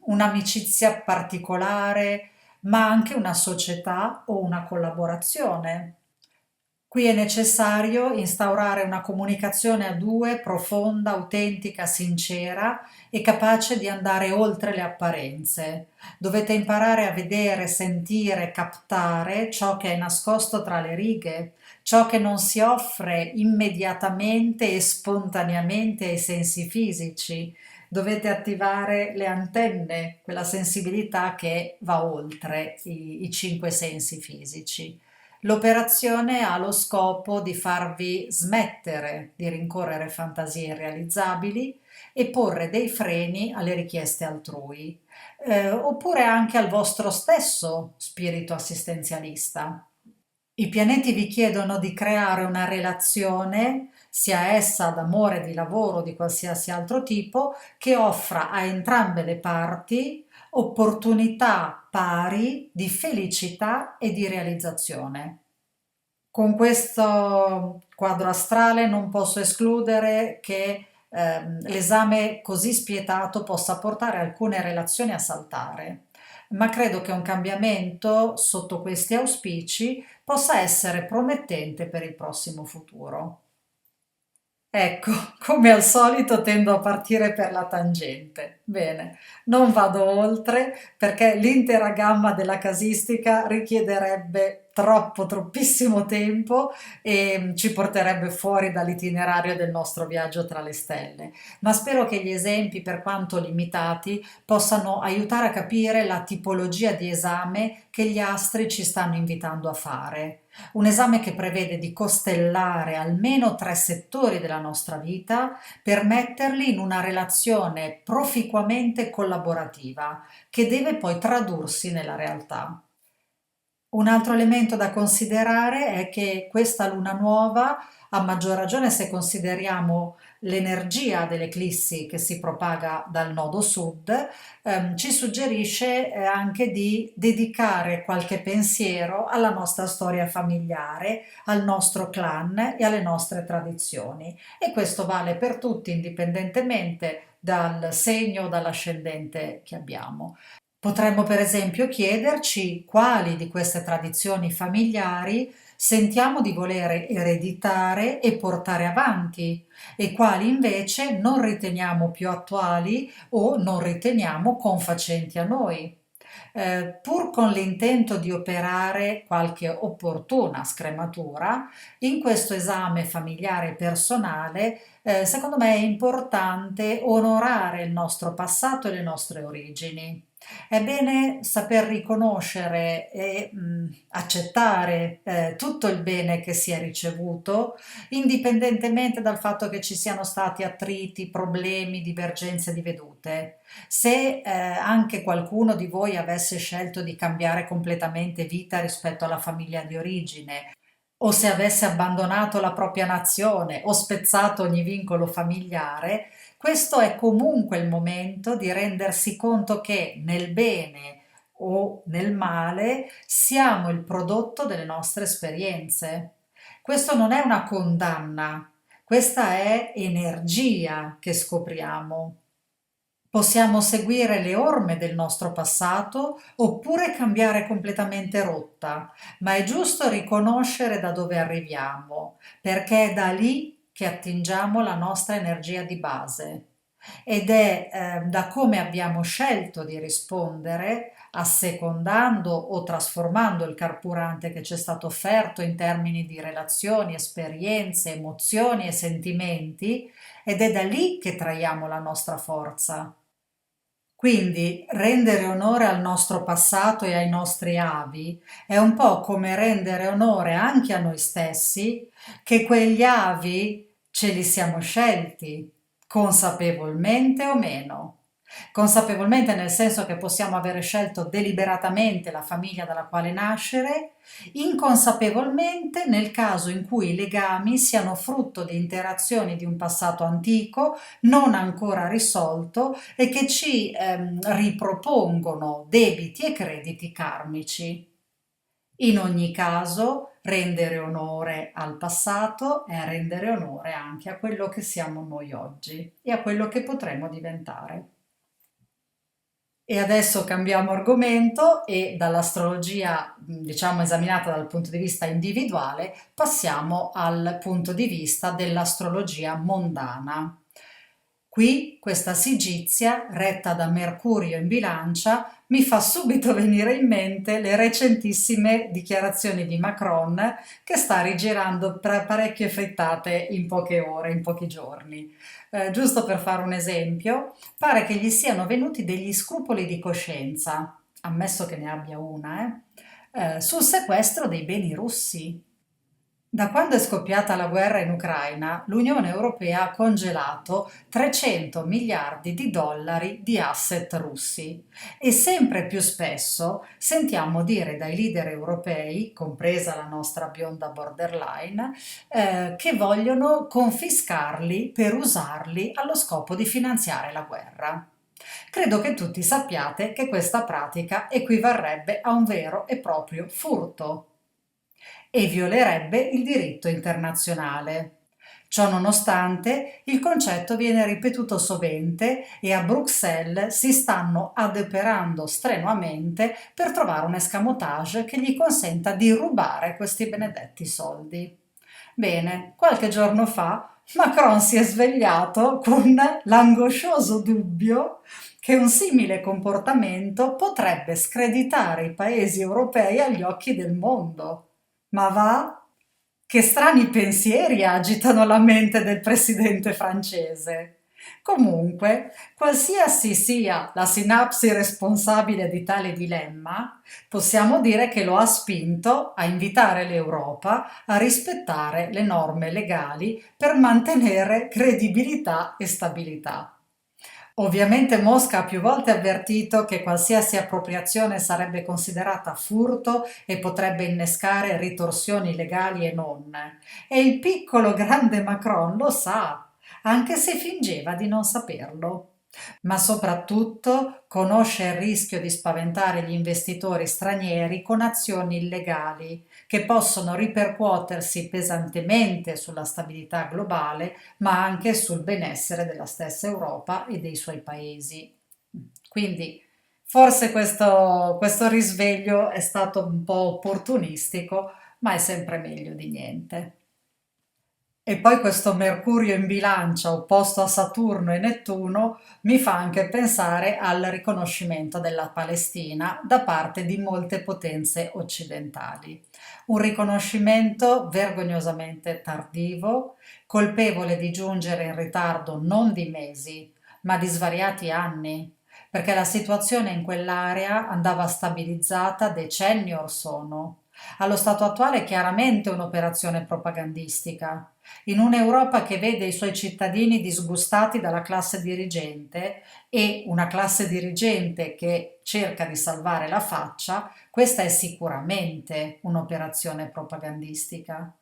un'amicizia particolare, ma anche una società o una collaborazione. Qui è necessario instaurare una comunicazione a due profonda, autentica, sincera e capace di andare oltre le apparenze. Dovete imparare a vedere, sentire, captare ciò che è nascosto tra le righe, ciò che non si offre immediatamente e spontaneamente ai sensi fisici. Dovete attivare le antenne, quella sensibilità che va oltre i cinque sensi fisici. L'operazione ha lo scopo di farvi smettere di rincorrere fantasie irrealizzabili e porre dei freni alle richieste altrui, oppure anche al vostro stesso spirito assistenzialista. I pianeti vi chiedono di creare una relazione, sia essa d'amore, di lavoro, di qualsiasi altro tipo, che offra a entrambe le parti opportunità pari di felicità e di realizzazione. Con questo quadro astrale non posso escludere che l'esame così spietato possa portare alcune relazioni a saltare, ma credo che un cambiamento sotto questi auspici possa essere promettente per il prossimo futuro. Ecco, come al solito tendo a partire per la tangente. Bene, non vado oltre perché l'intera gamma della casistica richiederebbe troppissimo tempo e ci porterebbe fuori dall'itinerario del nostro viaggio tra le stelle. Ma spero che gli esempi, per quanto limitati, possano aiutare a capire la tipologia di esame che gli astri ci stanno invitando a fare. Un esame che prevede di costellare almeno tre settori della nostra vita per metterli in una relazione proficuamente collaborativa che deve poi tradursi nella realtà. Un altro elemento da considerare è che questa luna nuova, a maggior ragione se consideriamo l'energia dell'eclissi che si propaga dal nodo sud, ci suggerisce anche di dedicare qualche pensiero alla nostra storia familiare, al nostro clan e alle nostre tradizioni. E questo vale per tutti, indipendentemente dal segno o dall'ascendente che abbiamo. Potremmo per esempio chiederci quali di queste tradizioni familiari sentiamo di voler ereditare e portare avanti e quali invece non riteniamo più attuali o non riteniamo confacenti a noi. Pur con l'intento di operare qualche opportuna scrematura, in questo esame familiare personale, secondo me è importante onorare il nostro passato e le nostre origini. È bene saper riconoscere e accettare tutto il bene che si è ricevuto, indipendentemente dal fatto che ci siano stati attriti, problemi, divergenze di vedute. Se anche qualcuno di voi avesse scelto di cambiare completamente vita rispetto alla famiglia di origine, o se avesse abbandonato la propria nazione o spezzato ogni vincolo familiare, questo è comunque il momento di rendersi conto che nel bene o nel male siamo il prodotto delle nostre esperienze. Questo non è una condanna, questa è energia che scopriamo. Possiamo seguire le orme del nostro passato oppure cambiare completamente rotta, ma è giusto riconoscere da dove arriviamo, perché è da lì che attingiamo la nostra energia di base ed è da come abbiamo scelto di rispondere, assecondando o trasformando il carburante che ci è stato offerto in termini di relazioni, esperienze, emozioni e sentimenti, ed è da lì che traiamo la nostra forza. Quindi rendere onore al nostro passato e ai nostri avi è un po' come rendere onore anche a noi stessi, che quegli avi ce li siamo scelti, consapevolmente o meno. Consapevolmente nel senso che possiamo avere scelto deliberatamente la famiglia dalla quale nascere, inconsapevolmente nel caso in cui i legami siano frutto di interazioni di un passato antico non ancora risolto e che ci ripropongono debiti e crediti karmici. In ogni caso, rendere onore al passato è rendere onore anche a quello che siamo noi oggi e a quello che potremo diventare. E adesso cambiamo argomento e dall'astrologia, diciamo, esaminata dal punto di vista individuale, passiamo al punto di vista dell'astrologia mondana. Qui questa sigizia, retta da Mercurio in bilancia, mi fa subito venire in mente le recentissime dichiarazioni di Macron che sta rigirando parecchie frittate in poche ore, in pochi giorni. Giusto per fare un esempio, pare che gli siano venuti degli scrupoli di coscienza, ammesso che ne abbia una, sul sequestro dei beni russi. Da quando è scoppiata la guerra in Ucraina, l'Unione Europea ha congelato 300 miliardi di dollari di asset russi e sempre più spesso sentiamo dire dai leader europei, compresa la nostra bionda borderline, che vogliono confiscarli per usarli allo scopo di finanziare la guerra. Credo che tutti sappiate che questa pratica equivarrebbe a un vero e proprio furto e violerebbe il diritto internazionale. Ciò nonostante, il concetto viene ripetuto sovente e a Bruxelles si stanno adoperando strenuamente per trovare un escamotage che gli consenta di rubare questi benedetti soldi. Bene, qualche giorno fa Macron si è svegliato con l'angoscioso dubbio che un simile comportamento potrebbe screditare i paesi europei agli occhi del mondo. Ma va? Che strani pensieri agitano la mente del presidente francese. Comunque, qualsiasi sia la sinapsi responsabile di tale dilemma, possiamo dire che lo ha spinto a invitare l'Europa a rispettare le norme legali per mantenere credibilità e stabilità. Ovviamente Mosca ha più volte avvertito che qualsiasi appropriazione sarebbe considerata furto e potrebbe innescare ritorsioni legali e non. E il piccolo grande Macron lo sa. anche se fingeva di non saperlo. Ma soprattutto conosce il rischio di spaventare gli investitori stranieri con azioni illegali che possono ripercuotersi pesantemente sulla stabilità globale, ma anche sul benessere della stessa Europa e dei suoi paesi. Quindi forse questo risveglio è stato un po' opportunistico, ma è sempre meglio di niente. E poi questo Mercurio in bilancia opposto a Saturno e Nettuno mi fa anche pensare al riconoscimento della Palestina da parte di molte potenze occidentali. Un riconoscimento vergognosamente tardivo, colpevole di giungere in ritardo non di mesi, ma di svariati anni, perché la situazione in quell'area andava stabilizzata decenni or sono. Allo stato attuale è chiaramente un'operazione propagandistica in un'Europa che vede i suoi cittadini disgustati dalla classe dirigente e una classe dirigente che cerca di salvare la faccia, questa è sicuramente un'operazione propagandistica.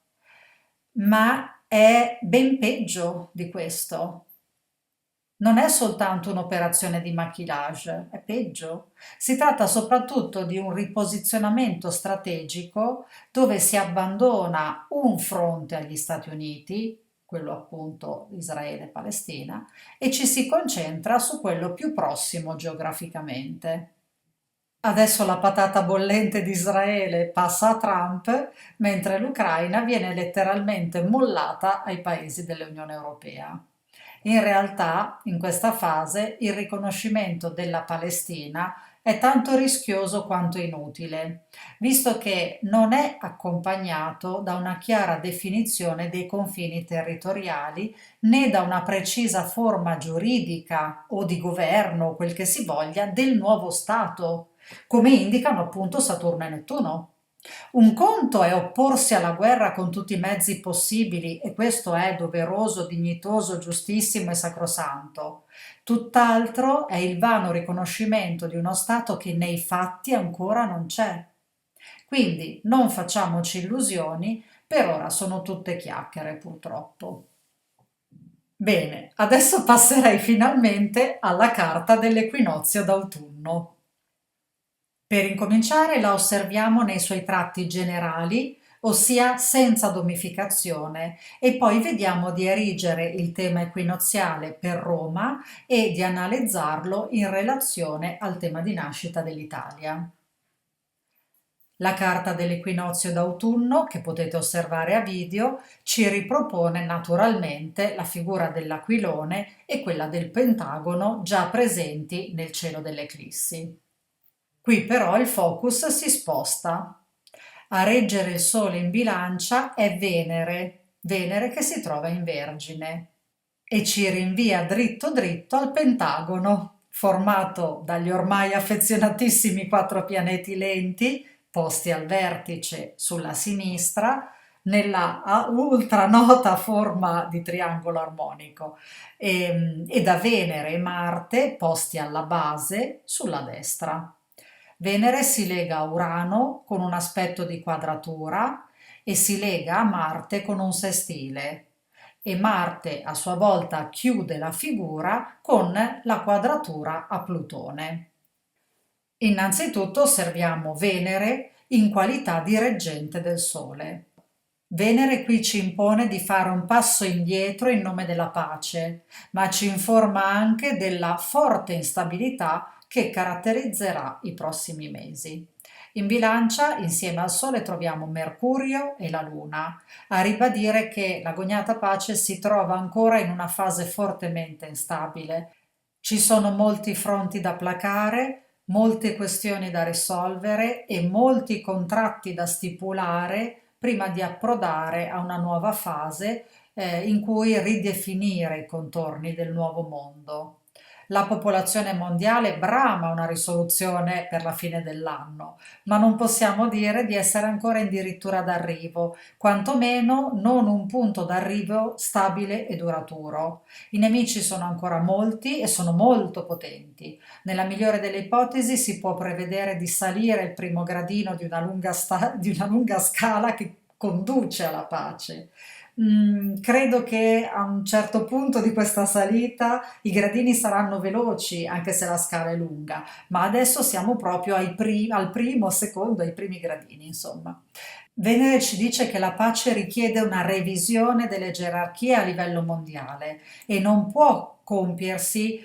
Ma è ben peggio di questo. Non è soltanto un'operazione di maquillage, è peggio. Si tratta soprattutto di un riposizionamento strategico dove si abbandona un fronte agli Stati Uniti, quello appunto Israele-Palestina, e ci si concentra su quello più prossimo geograficamente. Adesso la patata bollente di Israele passa a Trump, mentre l'Ucraina viene letteralmente mollata ai paesi dell'Unione Europea. In realtà, in questa fase, il riconoscimento della Palestina è tanto rischioso quanto inutile, visto che non è accompagnato da una chiara definizione dei confini territoriali né da una precisa forma giuridica o di governo, quel che si voglia, del nuovo Stato, come indicano appunto Saturno e Nettuno. Un conto è opporsi alla guerra con tutti i mezzi possibili e questo è doveroso, dignitoso, giustissimo e sacrosanto. Tutt'altro è il vano riconoscimento di uno Stato che nei fatti ancora non c'è. Quindi non facciamoci illusioni, per ora sono tutte chiacchiere purtroppo. Bene, adesso passerei finalmente alla carta dell'equinozio d'autunno. Per incominciare la osserviamo nei suoi tratti generali, ossia senza domificazione, e poi vediamo di erigere il tema equinoziale per Roma e di analizzarlo in relazione al tema di nascita dell'Italia. La carta dell'equinozio d'autunno, che potete osservare a video, ci ripropone naturalmente la figura dell'aquilone e quella del pentagono già presenti nel cielo delle eclissi. Qui però il focus si sposta. A reggere il Sole in bilancia è Venere, Venere che si trova in Vergine e ci rinvia dritto dritto al pentagono, formato dagli ormai affezionatissimi quattro pianeti lenti posti al vertice sulla sinistra nella ultranota forma di triangolo armonico e da Venere e Marte posti alla base sulla destra. Venere si lega a Urano con un aspetto di quadratura e si lega a Marte con un sestile e Marte a sua volta chiude la figura con la quadratura a Plutone. Innanzitutto osserviamo Venere in qualità di reggente del Sole. Venere qui ci impone di fare un passo indietro in nome della pace, ma ci informa anche della forte instabilità che caratterizzerà i prossimi mesi. In bilancia, insieme al Sole, troviamo Mercurio e la Luna, a ribadire che l'agognata pace si trova ancora in una fase fortemente instabile. Ci sono molti fronti da placare, molte questioni da risolvere e molti contratti da stipulare prima di approdare a una nuova fase in cui ridefinire i contorni del nuovo mondo. La popolazione mondiale brama una risoluzione per la fine dell'anno, ma non possiamo dire di essere ancora addirittura d'arrivo, quantomeno non un punto d'arrivo stabile e duraturo. I nemici sono ancora molti e sono molto potenti. Nella migliore delle ipotesi si può prevedere di salire il primo gradino di una lunga scala che conduce alla pace, Credo che a un certo punto di questa salita i gradini saranno veloci, anche se la scala è lunga, ma adesso siamo proprio al primo, secondo, ai primi gradini, insomma. Venere ci dice che la pace richiede una revisione delle gerarchie a livello mondiale e non può compiersi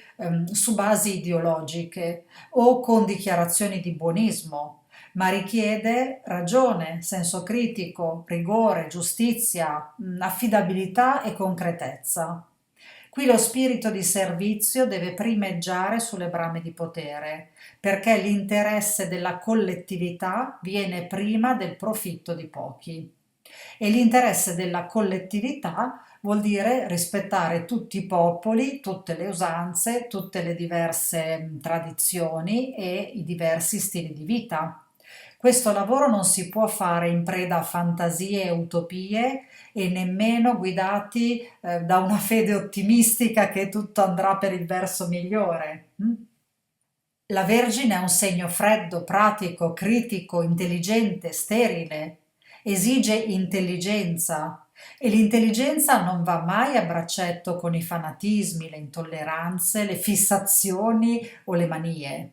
su basi ideologiche o con dichiarazioni di buonismo, ma richiede ragione, senso critico, rigore, giustizia, affidabilità e concretezza. Qui lo spirito di servizio deve primeggiare sulle brame di potere, perché l'interesse della collettività viene prima del profitto di pochi. E l'interesse della collettività vuol dire rispettare tutti i popoli, tutte le usanze, tutte le diverse tradizioni e i diversi stili di vita. Questo lavoro non si può fare in preda a fantasie e utopie e nemmeno guidati da una fede ottimistica che tutto andrà per il verso migliore. La Vergine è un segno freddo, pratico, critico, intelligente, sterile. Esige intelligenza e l'intelligenza non va mai a braccetto con i fanatismi, le intolleranze, le fissazioni o le manie.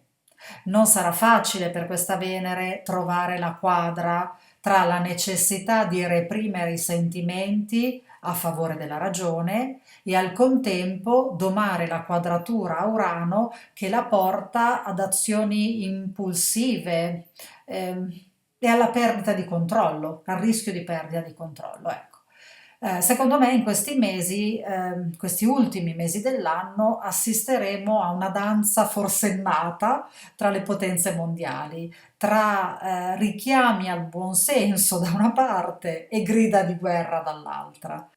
Non sarà facile per questa Venere trovare la quadra tra la necessità di reprimere i sentimenti a favore della ragione e al contempo domare la quadratura a Urano che la porta ad azioni impulsive ehm, e alla perdita di controllo, al rischio di perdita di controllo. Ecco. Secondo me in questi mesi, questi ultimi mesi dell'anno, assisteremo a una danza forsennata tra le potenze mondiali, tra richiami al buonsenso da una parte e grida di guerra dall'altra.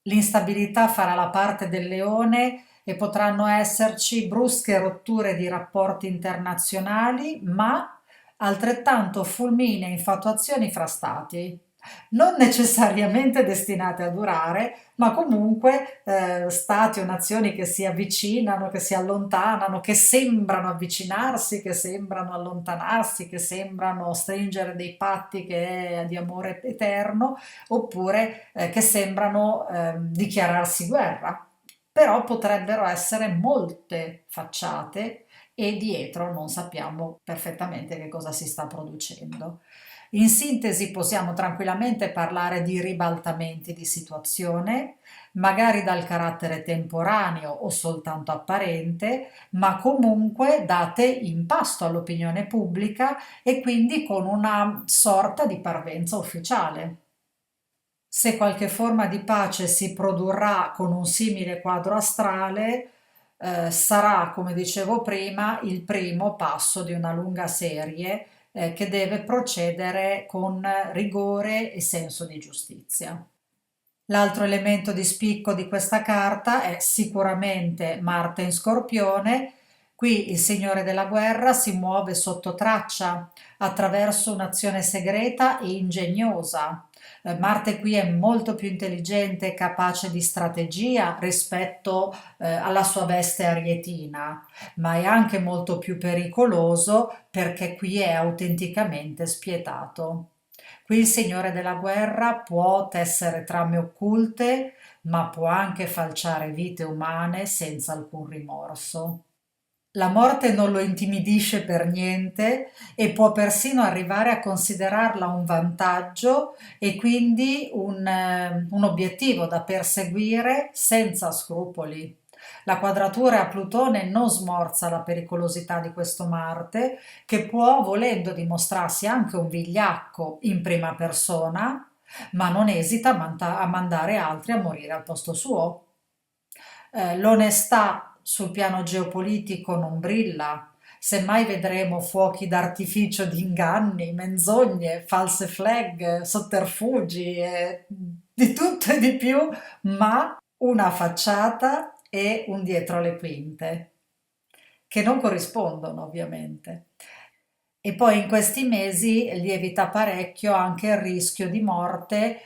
L'instabilità farà la parte del leone e potranno esserci brusche rotture di rapporti internazionali, ma altrettanto fulminee infatuazioni fra stati, non necessariamente destinate a durare, ma comunque stati o nazioni che si avvicinano, che si allontanano, che sembrano avvicinarsi, che sembrano allontanarsi, che sembrano stringere dei patti che è di amore eterno, oppure che sembrano dichiararsi guerra, però potrebbero essere molte facciate e dietro non sappiamo perfettamente che cosa si sta producendo. In sintesi possiamo tranquillamente parlare di ribaltamenti di situazione, magari dal carattere temporaneo o soltanto apparente, ma comunque date in pasto all'opinione pubblica e quindi con una sorta di parvenza ufficiale. Se qualche forma di pace si produrrà con un simile quadro astrale, sarà, come dicevo prima, il primo passo di una lunga serie, che deve procedere con rigore e senso di giustizia. L'altro elemento di spicco di questa carta è sicuramente Marte in Scorpione. Qui il Signore della Guerra si muove sotto traccia attraverso un'azione segreta e ingegnosa. Marte qui è molto più intelligente e capace di strategia rispetto alla sua veste arietina, ma è anche molto più pericoloso perché qui è autenticamente spietato. Qui il Signore della Guerra può tessere trame occulte, ma può anche falciare vite umane senza alcun rimorso. La morte non lo intimidisce per niente e può persino arrivare a considerarla un vantaggio e quindi un obiettivo da perseguire senza scrupoli. La quadratura a Plutone non smorza la pericolosità di questo Marte, che può, volendo dimostrarsi anche un vigliacco in prima persona, ma non esita a mandare altri a morire al posto suo. L'onestà sul piano geopolitico non brilla, semmai vedremo fuochi d'artificio di inganni, menzogne, false flag, sotterfugi, di tutto e di più, ma una facciata e un dietro le quinte, che non corrispondono ovviamente. E poi in questi mesi lievita parecchio anche il rischio di morte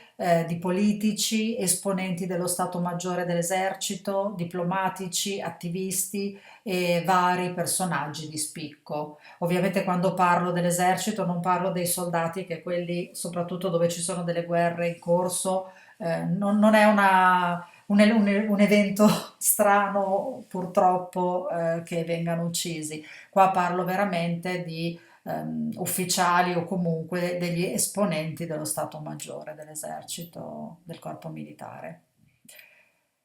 di politici, esponenti dello Stato Maggiore dell'Esercito, diplomatici, attivisti e vari personaggi di spicco. Ovviamente quando parlo dell'esercito non parlo dei soldati, che quelli, soprattutto dove ci sono delle guerre in corso, non è un evento strano purtroppo che vengano uccisi. Qua parlo veramente di ufficiali o comunque degli esponenti dello Stato Maggiore, dell'esercito, del corpo militare.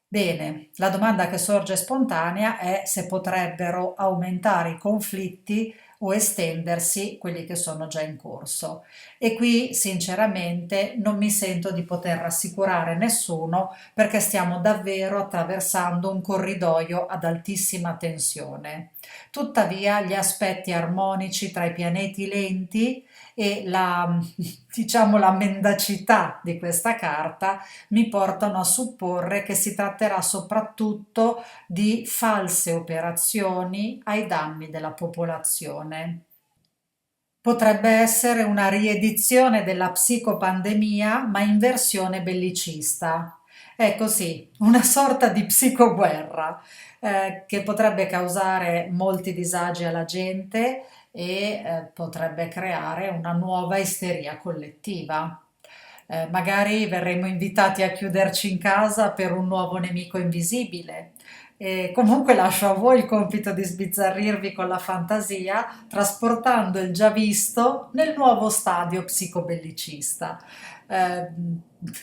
Bene, la domanda che sorge spontanea è se potrebbero aumentare i conflitti o estendersi quelli che sono già in corso. E qui sinceramente non mi sento di poter rassicurare nessuno perché stiamo davvero attraversando un corridoio ad altissima tensione. Tuttavia gli aspetti armonici tra i pianeti lenti e diciamo, la mendacità di questa carta mi portano a supporre che si tratterà soprattutto di false operazioni ai danni della popolazione. Potrebbe essere una riedizione della psicopandemia, ma in versione bellicista. È così, una sorta di psicoguerra che potrebbe causare molti disagi alla gente e potrebbe creare una nuova isteria collettiva. Magari verremo invitati a chiuderci in casa per un nuovo nemico invisibile. E comunque lascio a voi il compito di sbizzarrirvi con la fantasia, trasportando il già visto nel nuovo stadio psicobellicista. Eh,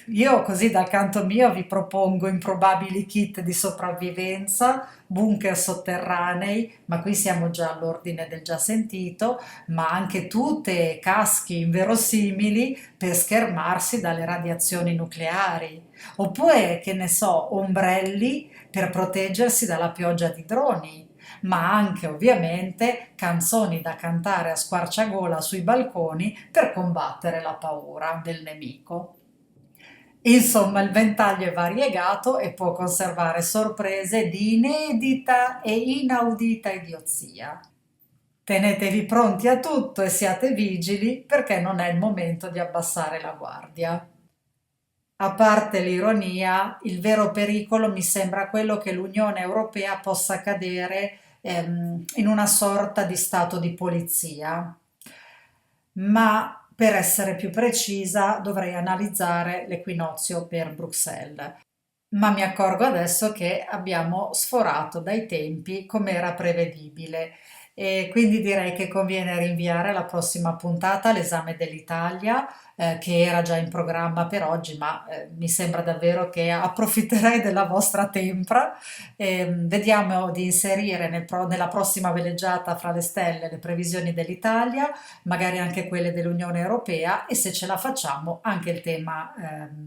io così dal canto mio vi propongo improbabili kit di sopravvivenza, bunker sotterranei, ma qui siamo già all'ordine del già sentito, ma anche tute e caschi inverosimili per schermarsi dalle radiazioni nucleari, oppure, che ne so, ombrelli per proteggersi dalla pioggia di droni, ma anche ovviamente canzoni da cantare a squarciagola sui balconi per combattere la paura del nemico. Insomma, il ventaglio è variegato e può conservare sorprese di inedita e inaudita idiozia. Tenetevi pronti a tutto e siate vigili perché non è il momento di abbassare la guardia. A parte l'ironia, il vero pericolo mi sembra quello che l'Unione Europea possa cadere in una sorta di stato di polizia, ma per essere più precisa dovrei analizzare l'equinozio per Bruxelles. Ma mi accorgo adesso che abbiamo sforato dai tempi come era prevedibile e quindi direi che conviene rinviare alla prossima puntata l'esame dell'Italia, che era già in programma per oggi, ma mi sembra davvero che approfitterei della vostra tempra. Vediamo di inserire nella prossima veleggiata fra le stelle le previsioni dell'Italia, magari anche quelle dell'Unione Europea e se ce la facciamo anche il tema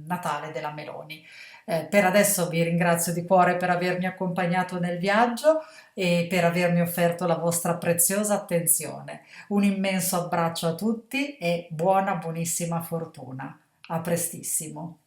natale della Meloni. Per adesso vi ringrazio di cuore per avermi accompagnato nel viaggio e per avermi offerto la vostra preziosa attenzione. Un immenso abbraccio a tutti e buonissima fortuna. A prestissimo.